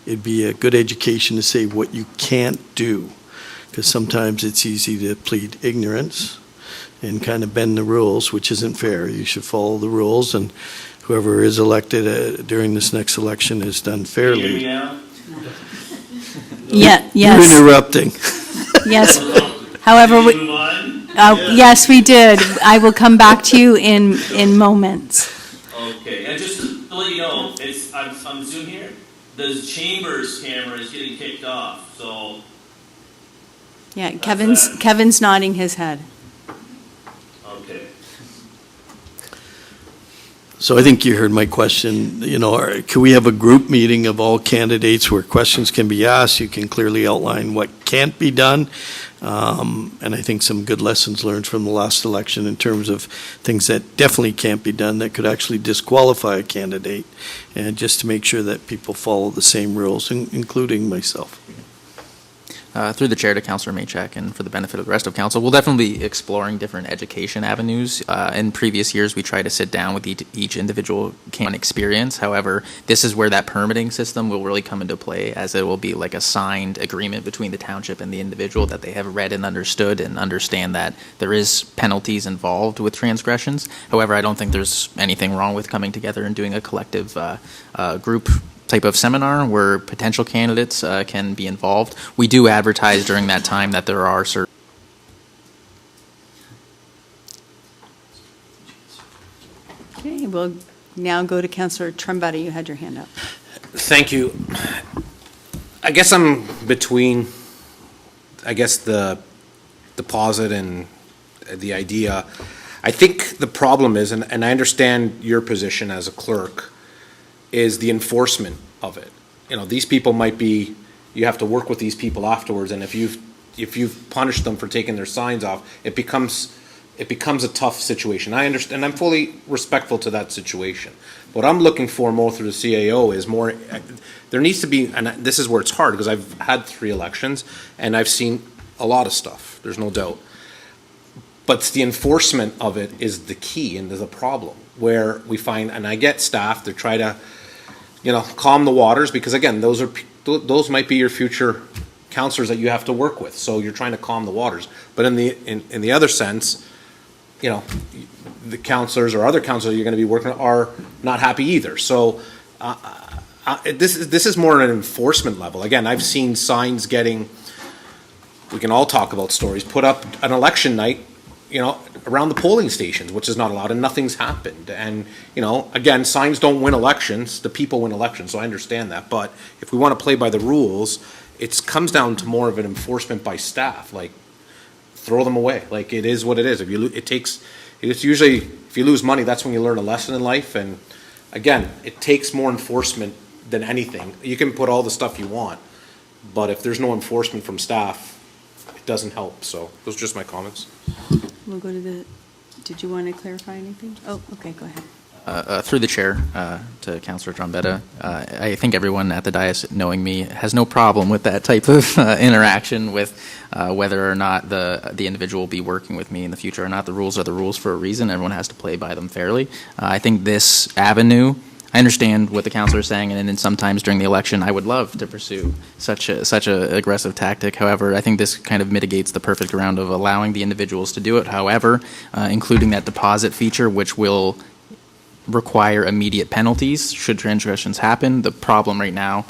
it'd be a good education to say what you can't do, because sometimes it's easy to plead ignorance and kind of bend the rules, which isn't fair. You should follow the rules, and whoever is elected during this next election is done fairly. Can you hear me now? Yes. You're interrupting. Yes. However, yes, we did. I will come back to you in moments. Okay, and just to let you know, I'm Zoom here. The Chambers camera is getting kicked off, so. Yeah, Kevin's nodding his head. Okay. So I think you heard my question, can we have a group meeting of all candidates where questions can be asked? You can clearly outline what can't be done. And I think some good lessons learned from the last election in terms of things that definitely can't be done that could actually disqualify a candidate. And just to make sure that people follow the same rules, including myself. Through the chair to Councillor Maychak and for the benefit of the rest of council, we'll definitely be exploring different education avenues. In previous years, we try to sit down with each individual can experience. However, this is where that permitting system will really come into play, as it will be like a signed agreement between the township and the individual that they have read and understood and understand that there is penalties involved with transgressions. However, I don't think there's anything wrong with coming together and doing a collective group type of seminar where potential candidates can be involved. We do advertise during that time that there are certain. Okay, we'll now go to Councillor Trombetta. You had your hand up. Thank you. I guess I'm between, the deposit and the idea. I think the problem is, and I understand your position as a clerk, is the enforcement of it. These people might be, you have to work with these people afterwards, and if you've punished them for taking their signs off, it becomes a tough situation. I understand, and I'm fully respectful to that situation. What I'm looking for more through the CAO is more, there needs to be, and this is where it's hard, because I've had 3 elections, and I've seen a lot of stuff, there's no doubt. But the enforcement of it is the key and the problem, where we find, and I get staff to try to, calm the waters, because again, those might be your future counselors that you have to work with. So you're trying to calm the waters. But in the other sense, the counselors or other counselors you're going to be working with are not happy either. So this is more at an enforcement level. Again, I've seen signs getting, we can all talk about stories, put up an election night, around the polling stations, which is not allowed, and nothing's happened. And, again, signs don't win elections, the people win elections, so I understand that. But if we want to play by the rules, it comes down to more of an enforcement by staff, like, throw them away. Like, it is what it is. It's usually, if you lose money, that's when you learn a lesson in life. And again, it takes more enforcement than anything. You can put all the stuff you want, but if there's no enforcement from staff, it doesn't help. So those are just my comments. We'll go to did you want to clarify anything? Oh, okay, go ahead. Through the chair to Councillor Trombetta, I think everyone at the dais, knowing me, has no problem with that type of interaction with whether or not the individual will be working with me in the future or not. The rules are the rules for a reason. Everyone has to play by them fairly. I think this avenue, I understand what the councillor is saying, and then sometimes during the election, I would love to pursue such a aggressive tactic. However, I think this kind of mitigates the perfect round of allowing the individuals to do it. However, including that deposit feature, which will require immediate penalties should transgressions happen. The problem right now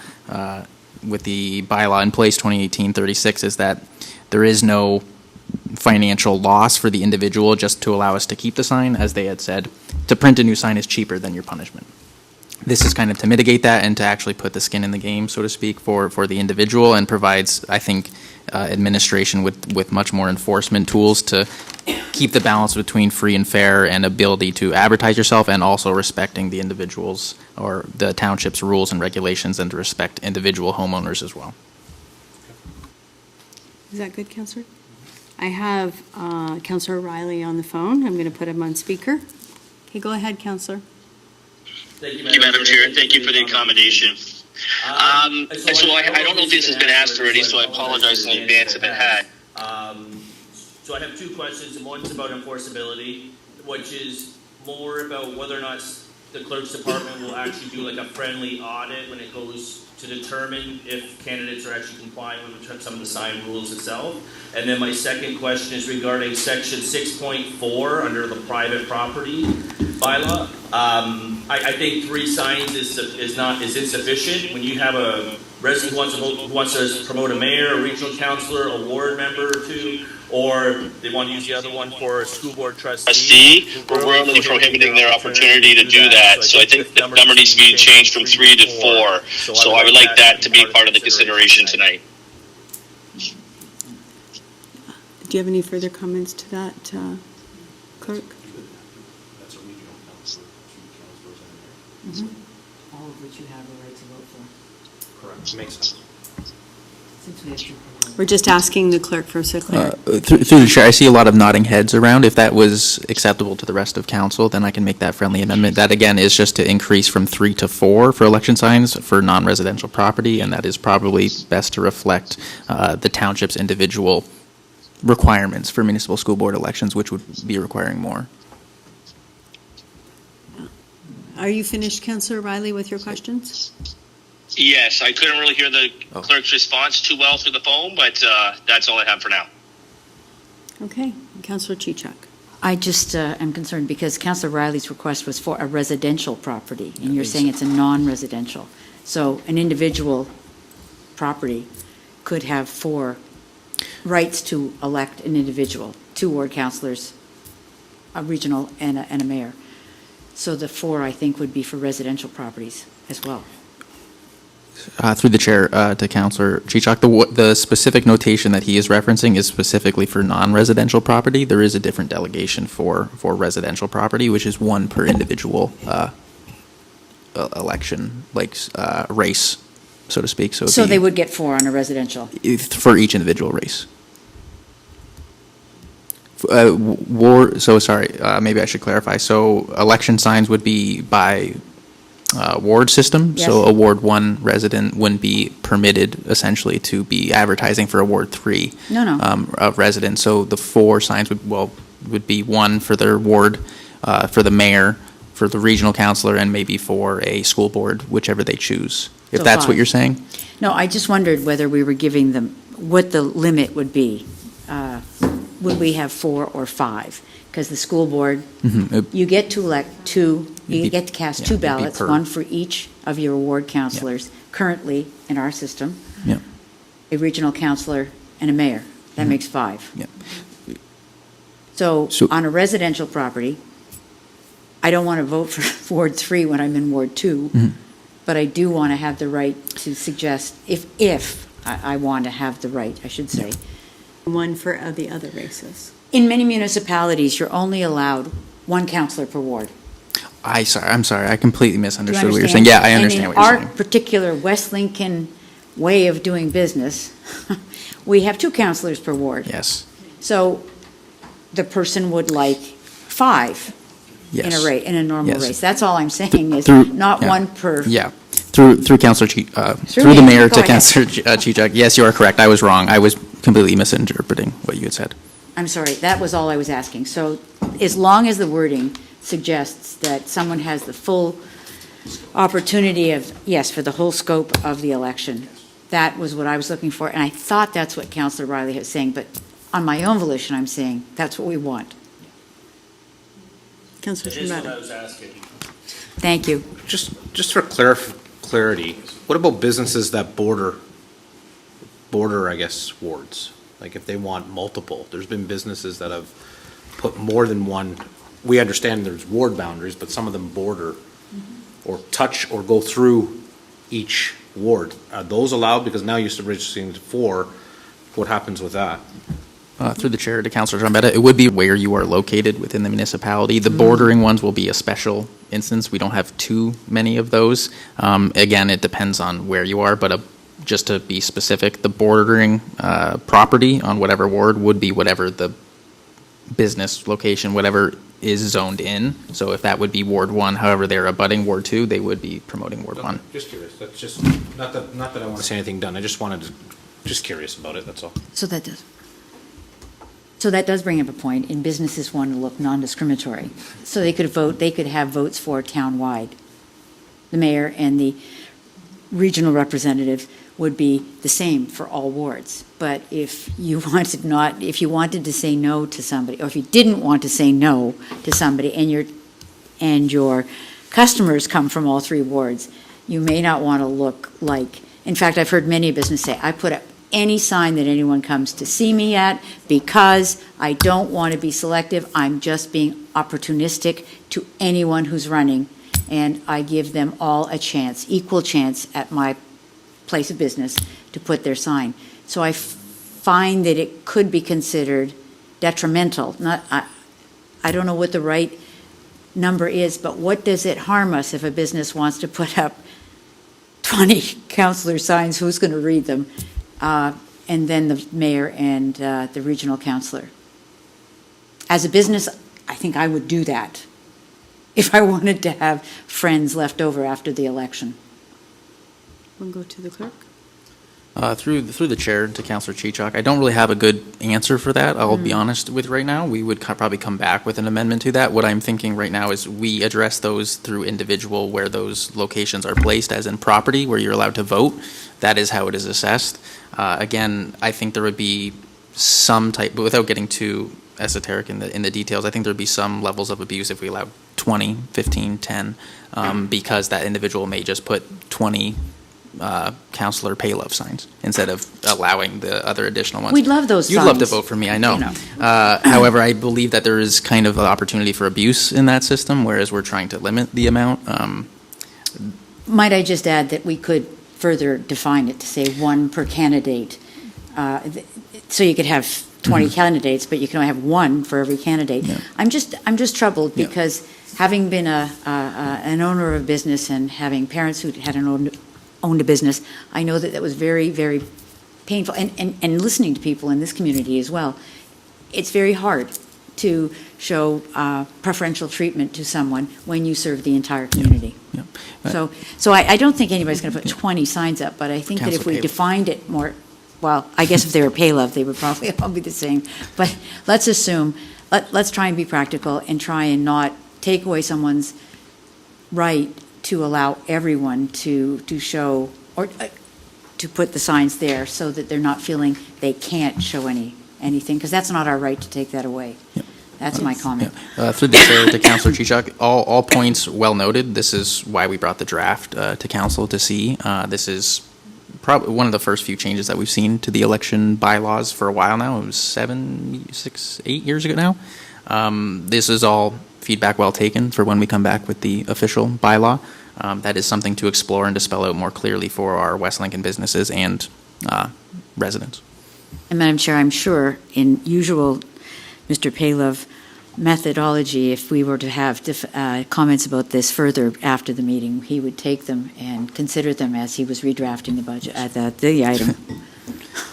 with the bylaw in place, 2018-36, is that there is no financial loss for the individual just to allow us to keep the sign. As they had said, to print a new sign is cheaper than your punishment. This is kind of to mitigate that and to actually put the skin in the game, so to speak, for the individual, and provides, I think, administration with much more enforcement tools to keep the balance between free and fair and ability to advertise yourself, and also respecting the individuals or the township's rules and regulations, and to respect individual homeowners as well. Is that good, Councillor? I have Councillor Riley on the phone. I'm going to put him on speaker. Okay, go ahead, Councillor. Thank you, Madam Chair, and thank you for the accommodation. So I don't know if this has been asked already, so I apologize in advance if it had. So I have 2 questions, and one's about enforceability, which is more about whether or not the clerk's department will actually do like a friendly audit when it goes to determine if candidates are actually complying with some of the sign rules itself. And then my second question is regarding section 6.4 under the private property bylaw. I think 3 signs is insufficient. When you have a resident who wants to promote a mayor, a regional councillor, a ward member or 2, or they want to use the other one for a school board trustee. We're only prohibiting their opportunity to do that. So I think the number needs to be changed from 3 to 4. So I would like that to be part of the consideration tonight. Do you have any further comments to that, Clerk? All of which you have the right to vote for. Correct. Makes sense. Since we have two proposals. We're just asking the clerk for a clear. Through the chair, I see a lot of nodding heads around. If that was acceptable to the rest of council, then I can make that friendly amendment. That, again, is just to increase from 3 to 4 for election signs for non-residential property, and that is probably best to reflect the township's individual requirements for municipal school board elections, which would be requiring more. Are you finished, Councillor Riley, with your questions? Yes, I couldn't really hear the clerk's response too well through the phone, but that's all I have for now. Okay, Councillor Chichak. I just am concerned because Councillor Riley's request was for a residential property, and you're saying it's a non-residential. So an individual property could have 4 rights to elect an individual, 2 ward councillors, a regional, and a mayor. So the 4, I think, would be for residential properties as well. Through the chair to Councillor Chichak, the specific notation that he is referencing is specifically for non-residential property. There is a different delegation for residential property, which is 1 per individual election, race, so to speak. So they would get 4 on a residential? For each individual race. Maybe I should clarify. So election signs would be by ward system. Yes. So a Ward 1 resident wouldn't be permitted essentially to be advertising for a Ward 3 resident. So the 4 signs would be 1 for their ward, for the mayor, for the regional councillor, and maybe for a school board, whichever they choose. If So that's 5. what you're saying? No, I just wondered whether we were giving them, what the limit would be. Would we have 4 or 5? Because the school board, you get to elect 2, you get to cast 2 ballots, per. 1 for each of your ward councillors currently in our system. Yeah. A regional councillor and a mayor. That makes 5. Yeah. So So- on a residential property, I don't want to vote for Ward 3 when I'm in Ward 2, but I do want to have the right to suggest, if I want to have the right, I should say. 1 for the other races. In many municipalities, you're only allowed 1 councillor per ward. I'm sorry. I completely Do you misunderstood what you're understand? saying. Yeah, I understand what you're saying. And in our particular West Lincoln way of doing business, we have 2 councillors per ward. Yes. So the person would like 5 in Yes. in a normal Yes. race. That's all I'm saying is Through- not yeah. 1 per. Yeah. Through Councillor through the me. mayor Go to ahead. Councillor Chichak. Yes, you are correct. I was wrong. I was completely misinterpreting what you had said. I'm sorry, that was all I was asking. So as long as the wording suggests that someone has the full opportunity of, yes, for the whole scope of the election, that was what I was looking for. And I thought that's what Councillor Riley was saying, but on my own volition, I'm saying that's what we want. Councillor It is what I Tomato. was asking. Thank you. Just for clarity, what about businesses that border, I guess, wards? Like if they want multiple, there's been businesses that have put more than 1. We understand there's ward boundaries, but some of them border or touch or go through each ward. Are those allowed? Because now you're reducing to 4. What happens with that? Through the chair to Councillor Trombetta, it would be where you are located within the municipality. The bordering ones will be a special instance. We don't have too many of those. Again, it depends on where you are, but just to be specific, the bordering property on whatever ward would be whatever the business location, whatever is zoned in. So if that would be Ward 1, however they're abutting Ward 2, they would be promoting Ward 1. Just curious. That's just, not that I want to see anything done. I just wanted to, just curious about it, that's all. So that does bring up a point, and businesses want to look non-discriminatory. So they could have votes for town-wide. The mayor and the regional representative would be the same for all wards. But if you wanted to say no to somebody, or if you didn't want to say no to somebody, and your customers come from all 3 wards, you may not want to look like, in fact, I've heard many businesses say, I put up any sign that anyone comes to see me at because I don't want to be selective. I'm just being opportunistic to anyone who's running, and I give them all a chance, equal chance at my place of business to put their sign. So I find that it could be considered detrimental. I don't know what the right number is, but what does it harm us if a business wants to put up 20 counselor signs? Who's going to read them? And then the mayor and the regional counselor. As a business, I think I would do that if I wanted to have friends left over after the election. We'll go to the clerk. Through the chair to Councillor Chichok, I don't really have a good answer for that. I'll be honest with right now. We would probably come back with an amendment to that. What I'm thinking right now is we address those through individual where those locations are placed, as in property where you're allowed to vote. That is how it is assessed. Again, I think there would be some type, but without getting too esoteric in the details, I think there'd be some levels of abuse if we allowed 20, 15, 10, because that individual may just put 20 Councillor Pay Love signs instead of allowing the other additional ones. We'd love those signs. You'd love to vote for me, I know. However, I believe that there is kind of an opportunity for abuse in that system, whereas we're trying to limit the amount. Might I just add that we could further define it to say one per candidate. So you could have 20 candidates, but you can only have one for every candidate. Yeah. I'm just troubled because having been an owner of a business and having parents who had owned a business, I know that was very, very painful. And listening to people in this community as well, it's very hard to show preferential treatment to someone when you serve the entire community. Yeah. So I don't think anybody's going to put 20 signs up, but I think that if we defined it more, well, I guess if they were Pay Love, they would probably all be the same. But let's assume, let's try and be practical and try and not take away someone's right to allow everyone to show or to put the signs there so that they're not feeling they can't show anything, because that's not our right to take that away. Yep. That's my comment. Through the chair to Councillor Chichok, all points well noted. This is why we brought the draft to council to see. This is probably one of the first few changes that we've seen to the election bylaws for a while now. It was 7, 6, 8 years ago now. This is all feedback well taken for when we come back with the official bylaw. That is something to explore and to spell out more clearly for our West Lincoln businesses and residents. And Madam Chair, I'm sure in usual Mr. Paylove methodology, if we were to have comments about this further after the meeting, he would take them and consider them as he was redrafting the budget, the item.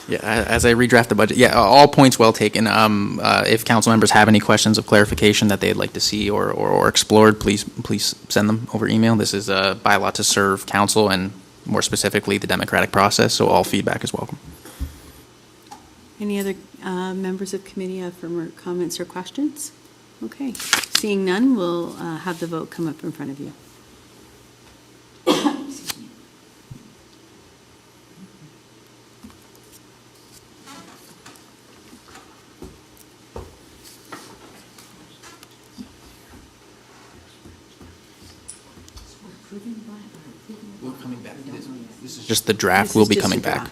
Yeah, as I redraft the budget, all points well taken. If council members have any questions of clarification that they'd like to see or explored, please send them over email. This is a bylaw to serve council and more specifically the democratic process, so all feedback is welcome. Any other members of committee have further comments or questions? Okay, seeing none, we'll have the vote come up in front of you. We're coming back. This is just the draft. We'll be coming back.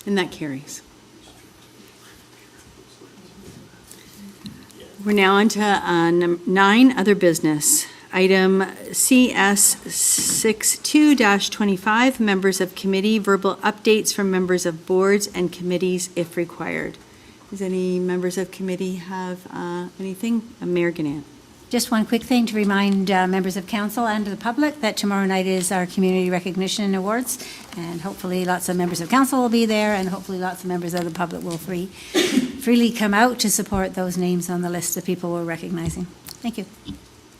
And that carries. We're now on to 9, other business. Item CS 62-25, members of committee, verbal updates from members of boards and committees if required. Does any members of committee have anything? Mayor Ganan. Just one quick thing to remind members of council and the public that tomorrow night is our Community Recognition Awards, and hopefully lots of members of council will be there, and hopefully lots of members of the public will freely come out to support those names on the list of people we're recognizing. Thank you.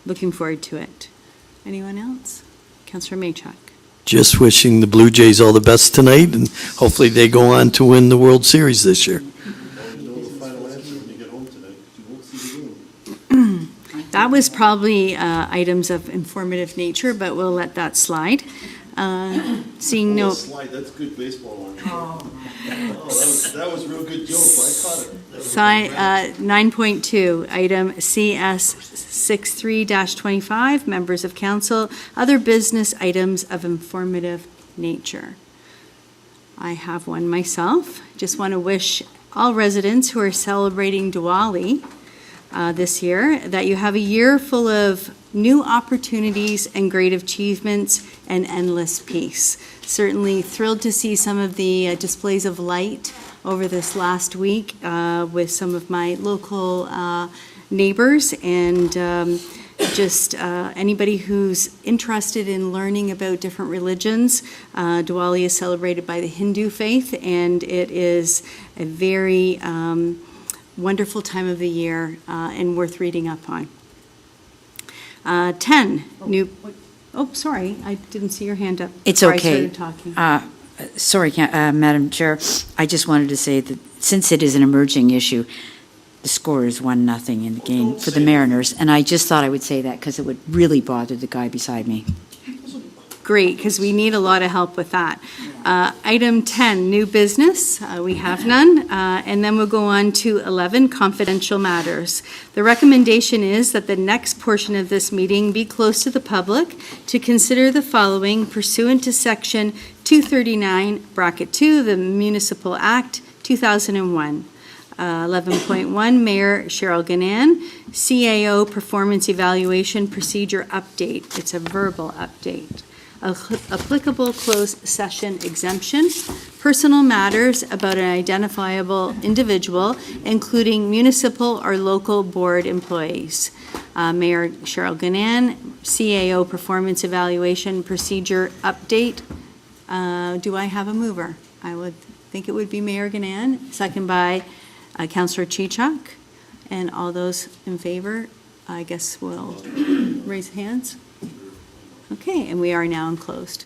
Looking forward to it. Anyone else? Councillor Maychuk. Just wishing the Blue Jays all the best tonight, and hopefully they go on to win the World Series this year. That was probably items of informative nature, but we'll let that slide. Seeing no. Slide, that's good baseball. That was real good joke. I caught it. 9.2, item CS 63-25, members of council, other business items of informative nature. I have one myself. Just want to wish all residents who are celebrating Diwali this year, that you have a year full of new opportunities and great achievements and endless peace. Certainly thrilled to see some of the displays of light over this last week with some of my local neighbors, and just anybody who's interested in learning about different religions. Diwali is celebrated by the Hindu faith, and it is a very wonderful time of the year and worth reading up on. 10, new, oh, sorry, I didn't see your hand up. It's before okay. I started talking. Sorry, Madam Chair, I just wanted to say that since it is an emerging issue, the score is 1-0 in the game for the Mariners, and I just thought I would say that because it would really bother the guy beside me. Great, because we need a lot of help with that. Item 10, new business, we have none. And then we'll go on to 11, confidential matters. The recommendation is that the next portion of this meeting be closed to the public to consider the following pursuant to Section 239, Bracket 2 of the Municipal Act, 2001. 11.1, Mayor Cheryl Ganan, CAO Performance Evaluation Procedure Update. It's a verbal update. Applicable closed session exemption, personal matters about an identifiable individual, including municipal or local board employees. Mayor Cheryl Ganan, CAO Performance Evaluation Procedure Update. Do I have a mover? I would think it would be Mayor Ganan, second by Councillor Chichak. And all those in favor, I guess will raise hands. Okay, and we are now enclosed.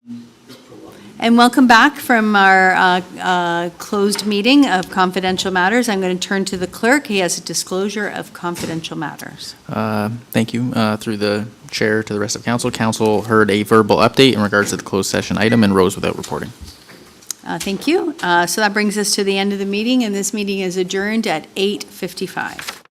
And welcome back from our closed meeting of confidential matters. I'm going to turn to the clerk. He has a disclosure of confidential matters. Thank you. Through the chair to the rest of council. Council heard a verbal update in regards to the closed session item and rose without reporting. Thank you. So that brings us to the end of the meeting, and this meeting is adjourned at 8:55.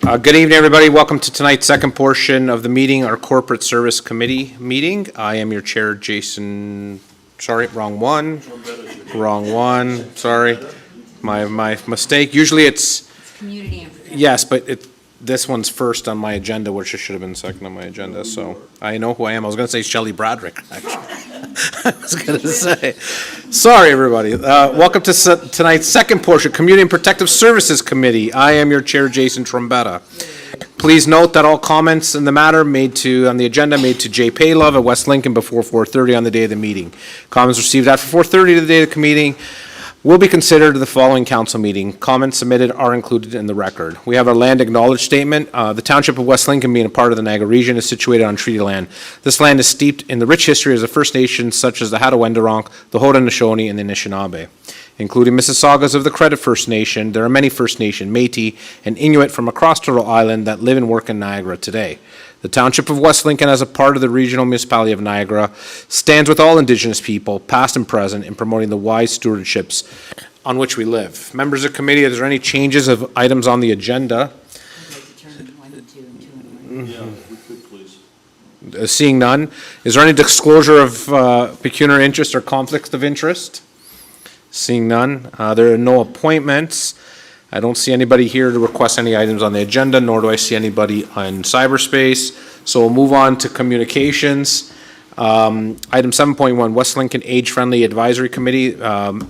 Good evening, everybody. Welcome to tonight's second portion of the meeting, our Corporate Service Committee meeting. I am your chair, Jason. Sorry, wrong one. Sorry, my mistake. Usually it's Community information. yes, but this one's first on my agenda, which it should have been second on my agenda, so I know who I am. I was gonna say Shelley Bradrick, actually. I was gonna say. Sorry, everybody. Welcome to tonight's second portion, Community and Protective Services Committee. I am your chair, Jason Trombetta. Please note that all comments in the matter on the agenda made to Jay Paylove at West Lincoln before 4:30 on the day of the meeting. Comments received after 4:30 to the day of the meeting will be considered to the following council meeting. Comments submitted are included in the record. We have our land acknowledged statement. The Township of West Lincoln, being a part of the Niagara region, is situated on treaty land. This land is steeped in the rich history of the First Nations such as the Hattaway-Wendoronk, the Haudenosaunee, and the Anishinaabe. Including Mississaugas of the Credit First Nation, there are many First Nation, Métis, and Inuit from across Turtle Island that live and work in Niagara today. The Township of West Lincoln, as a part of the regional municipality of Niagara, stands with all Indigenous people, past and present, in promoting the wise stewardships on which we live. Members of the committee, is there any changes of items on the agenda? Yeah, we could, please. Seeing none, is there any disclosure of pecuniary interest or conflicts of interest? Seeing none, there are no appointments. I don't see anybody here to request any items on the agenda, nor do I see anybody on cyberspace. So we'll move on to communications. Item 7.1, West Lincoln Age-Friendly Advisory Committee,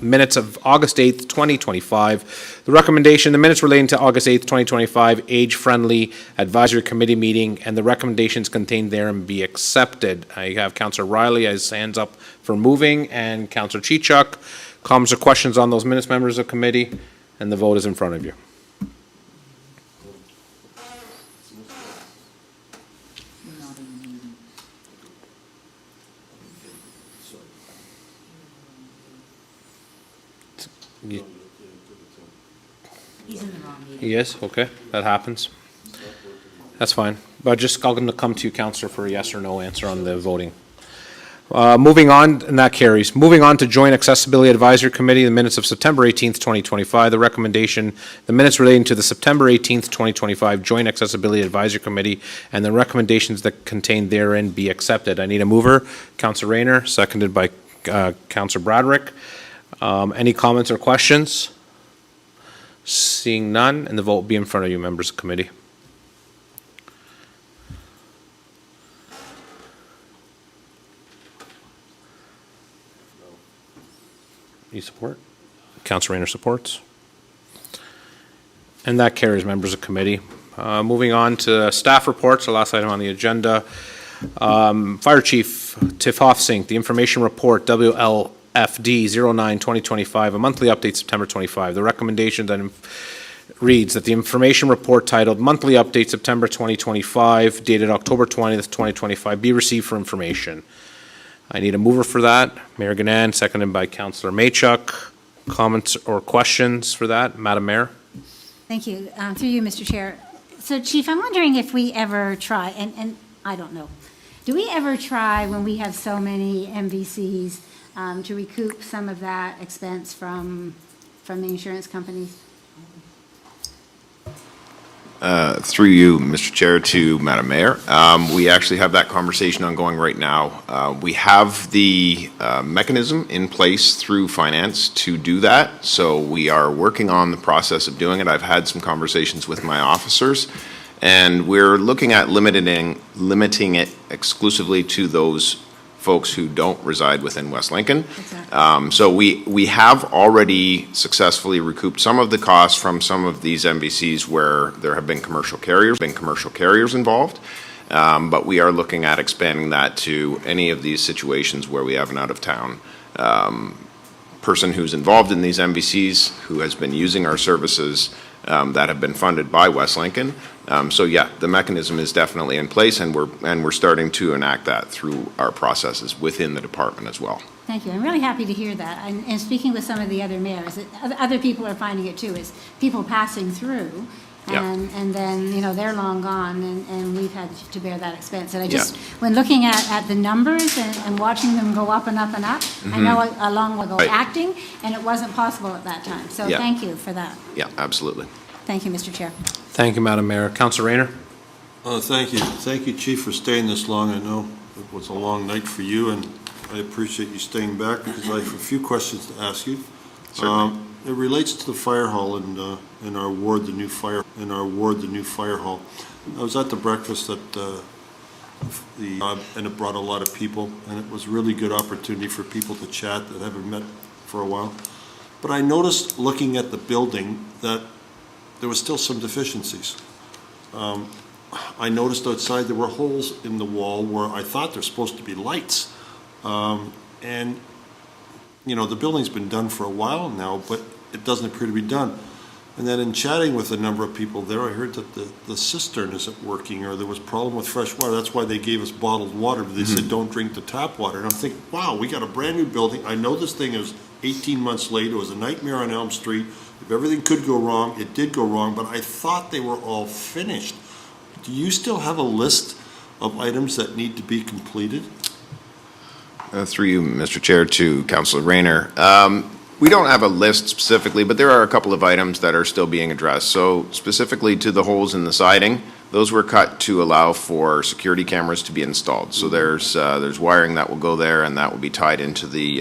minutes of August 8th, 2025. The recommendation, the minutes relating to August 8th, 2025 Age-Friendly Advisory Committee meeting and the recommendations contained therein be accepted. I have Councillor Riley has hands up for moving and Councillor Chichuk. Comments or questions on those minutes, members of committee? And the vote is in front of you. He's in the wrong meeting. Yes, okay, that happens. That's fine. But just going to come to you, Councillor, for a yes or no answer on the voting. Moving on, and that carries. Moving on to Joint Accessibility Advisory Committee, the minutes of September 18th, 2025. The recommendation, the minutes relating to the September 18th, 2025 Joint Accessibility Advisory Committee and the recommendations that contained therein be accepted. I need a mover. Councillor Rayner, seconded by Councillor Bradrick. Any comments or questions? Seeing none, and the vote will be in front of you, members of committee. You support? Councillor Rayner supports. And that carries, members of committee. Moving on to staff reports, the last item on the agenda. Fire Chief Tiff Hofsink, the information report WLFD 09-2025, a monthly update September 25. The recommendation then reads that the information report titled Monthly Update September 2025, dated October 20th, 2025, be received for information. I need a mover for that. Mayor Ganan, seconded by Councillor Maychuk. Comments or questions for that? Madam Mayor? Thank you. Through you, Mr. Chair. So, Chief, I'm wondering if we ever try, and I don't know, do we ever try when we have so many MVCs to recoup some of that expense from the insurance companies? Through you, Mr. Chair, to Madam Mayor. We actually have that conversation ongoing right now. We have the mechanism in place through finance to do that, so we are working on the process of doing it. I've had some conversations with my officers, and we're looking at limiting it exclusively to those folks who don't reside within West Lincoln. Exactly. So we have already successfully recouped some of the costs from some of these MVCs where there have been commercial carriers involved. But we are looking at expanding that to any of these situations where we have an out-of-town person who's involved in these MVCs who has been using our services that have been funded by West Lincoln. So yeah, the mechanism is definitely in place, and we're starting to enact that through our processes within the department as well. Thank you. I'm really happy to hear that. And speaking with some of the other mayors, other people are finding it too, is people passing through. And then, you know, they're long gone, and we've had to bear that expense. And I just, when looking at the numbers and watching them go up and up and up, I know a long while ago acting, and it wasn't possible at that time. So thank you for that. Yeah, absolutely. Thank you, Mr. Chair. Thank you, Madam Mayor. Councillor Rayner? Thank you. Thank you, Chief, for staying this long. I know it was a long night for you, and I appreciate you staying back because I have a few questions to ask you. Certainly. It relates to the fire hall in our ward, the new fire hall. I was at the breakfast at and it brought a lot of people, and it was really good opportunity for people to chat that haven't met for a while. But I noticed, looking at the building, that there was still some deficiencies. I noticed outside there were holes in the wall where I thought there's supposed to be lights. And, you know, the building's been done for a while now, but it doesn't appear to be done. And then in chatting with a number of people there, I heard that the cistern isn't working, or there was a problem with fresh water. That's why they gave us bottled water. They said, don't drink the tap water. And I'm thinking, wow, we got a brand new building. I know this thing is 18 months late. It was a nightmare on Elm Street. If everything could go wrong, it did go wrong, but I thought they were all finished. Do you still have a list of items that need to be completed? Through you, Mr. Chair, to Councilor Rayner. We don't have a list specifically, but there are a couple of items that are still being addressed. So specifically to the holes in the siding, those were cut to allow for security cameras to be installed. So there's wiring that will go there, and that will be tied into the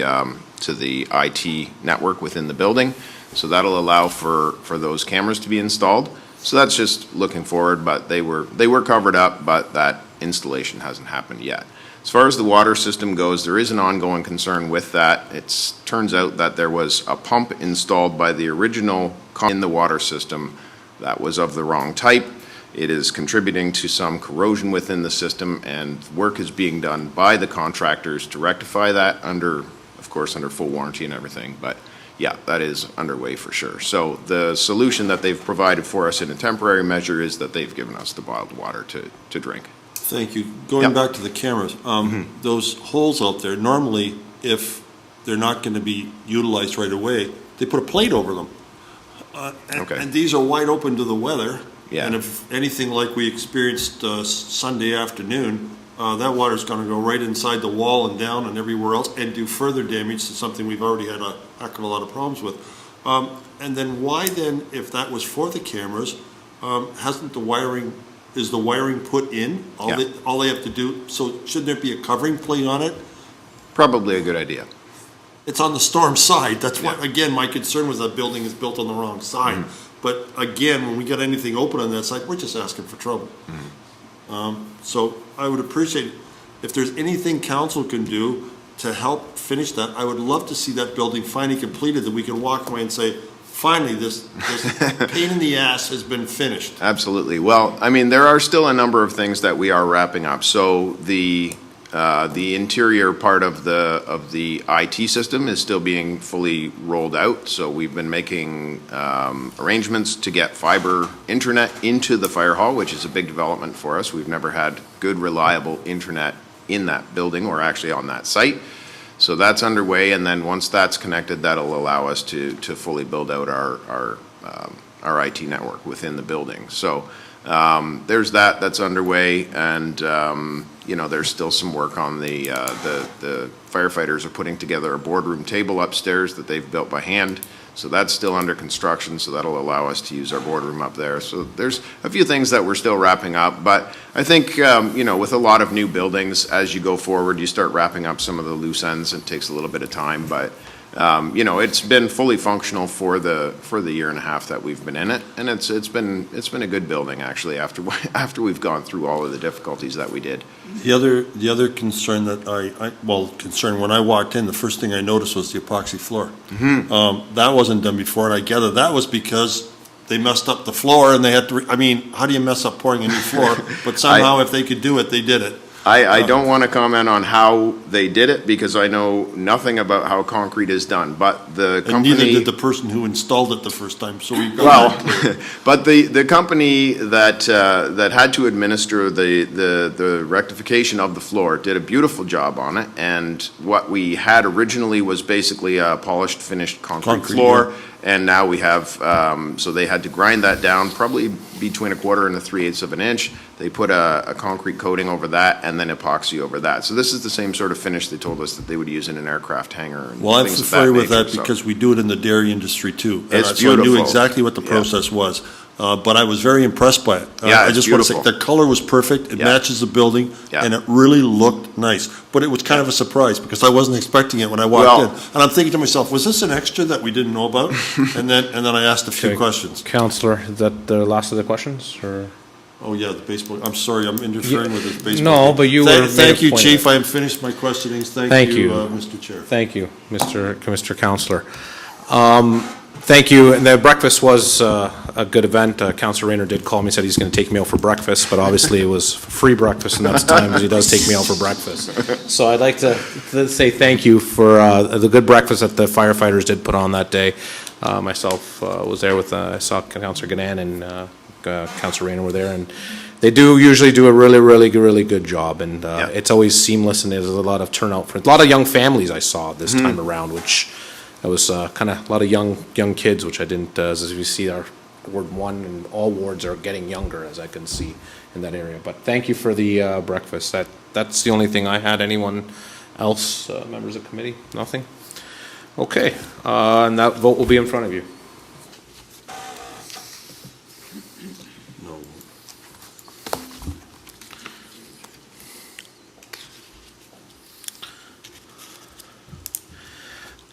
IT network within the building. So that'll allow for those cameras to be installed. So that's just looking forward, but they were covered up, but that installation hasn't happened yet. As far as the water system goes, there is an ongoing concern with that. It turns out that there was a pump installed by the original in the water system that was of the wrong type. It is contributing to some corrosion within the system, and work is being done by the contractors to rectify that of course, under full warranty and everything. But yeah, that is underway for sure. So the solution that they've provided for us in a temporary measure is that they've given us the bottled water to drink. Thank you. Going back to the cameras, those holes out there, normally, if they're not going to be utilized right away, they put a plate over them. And these are wide open to the weather. Yeah. And if anything like we experienced Sunday afternoon, that water's going to go right inside the wall and down and everywhere else and do further damage to something we've already had a heck of a lot of problems with. And then why then, if that was for the cameras, hasn't the wiring... Is the wiring put in? All they have to do, so shouldn't there be a covering plate on it? Probably a good idea. It's on the storm side. That's why, again, my concern was that building is built on the wrong side. But again, when we get anything open on that side, we're just asking for trouble. So I would appreciate if there's anything council can do to help finish that. I would love to see that building finally completed, that we can walk away and say, finally, this pain in the ass has been finished. Absolutely. Well, I mean, there are still a number of things that we are wrapping up. So the interior part of the IT system is still being fully rolled out. So we've been making arrangements to get fiber internet into the fire hall, which is a big development for us. We've never had good, reliable internet in that building or actually on that site. So that's underway, and then once that's connected, that'll allow us to fully build out our IT network within the building. So there's that's underway, and there's still some work on the firefighters are putting together a boardroom table upstairs that they've built by hand. So that's still under construction, so that'll allow us to use our boardroom up there. So there's a few things that we're still wrapping up, but I think, with a lot of new buildings, as you go forward, you start wrapping up some of the loose ends. It takes a little bit of time, but, it's been fully functional for the year and a half that we've been in it, and it's been a good building, actually, after we've gone through all of the difficulties that we did. The other concern that when I walked in, the first thing I noticed was the epoxy floor. That wasn't done before, and I gather that was because they messed up the floor and they had to, how do you mess up pouring a new floor? But somehow if they could do it, they did it. I don't want to comment on how they did it because I know nothing about how concrete is done, but the company... And neither did the person who installed it the first time, so we've got... Well, but the company that had to administer the rectification of the floor did a beautiful job on it, and what we had originally was basically a polished, finished concrete floor, and now we have, so they had to grind that down probably between 1/4 and 3/8 of an inch. They put a concrete coating over that and then epoxy over that. So this is the same sort of finish they told us that they would use in an aircraft hangar. And well, I'm familiar with that because we do it in the dairy industry too. It's so beautiful. I knew exactly what the process was. but I was very impressed by it. Yeah, I it's just want to say, beautiful. the color was perfect, it Yeah. matches the building, Yeah. and it really looked nice. But it was kind of a surprise, because I wasn't expecting it when I walked Well- in. And I'm thinking to myself, was this an extra that we didn't know about? And then I asked a few Okay. questions. Counselor, is that the last of the questions, or? Oh, yeah, the baseball, I'm sorry, I'm interfering with this baseball. No, but you Thank- were made a Thank you, point of Chief, it. I am finished my questionings. Thank Thank you. you, Mr. Chair. Thank you, Mr. Counselor. Thank you, and the breakfast was a good event. Counselor Rayner did call me, said he's going to take me out for breakfast, but obviously it was free breakfast, and that's time, because he does take me out for breakfast. So I'd like to say thank you for the good breakfast that the firefighters did put on that day. Myself was there with, I saw Counselor Ganan and Counselor Rayner were there, and they do usually do a really good job, and it's always seamless, and there's a lot of turnout for a lot of young families I saw this time around, which it was kind of a lot of young kids, which I didn't, as we see our Ward 1 and all wards are getting younger, as I can see in that area. But thank you for the breakfast. That's the only thing I had. Anyone else, members of the committee? Nothing? Okay, and that vote will be in front of you.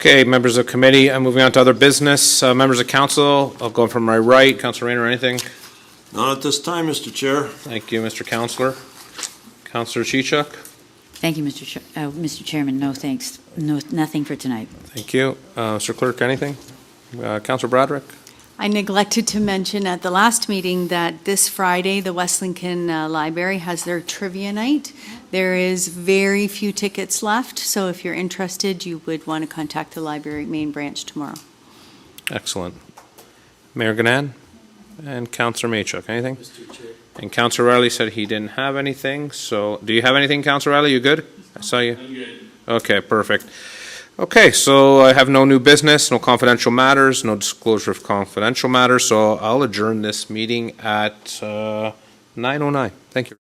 Okay, members of committee, I'm moving on to other business. Members of council, I'll go from my right. Councilor Rayner, anything? Not at this time, Mr. Chair. Thank you, Mr. Councilor. Councilor Chichuk? Thank you, Mr. Chairman. No, thanks. No, nothing for tonight. Thank you. Mr. Clerk, anything? Councilor Broderick? I neglected to mention at the last meeting that this Friday, the West Lincoln Library has their trivia night. There is very few tickets left, so if you're interested, you would want to contact the library main branch tomorrow. Excellent. Mayor Ganan? And Councilor Maychuk, anything? And Councilor Riley said he didn't have anything, so do you have anything, Councilor Riley? You good? I saw you. I'm good. Okay, perfect. Okay, so I have no new business, no confidential matters, no disclosure of confidential matters, so I'll adjourn this meeting at 9:09. Thank you.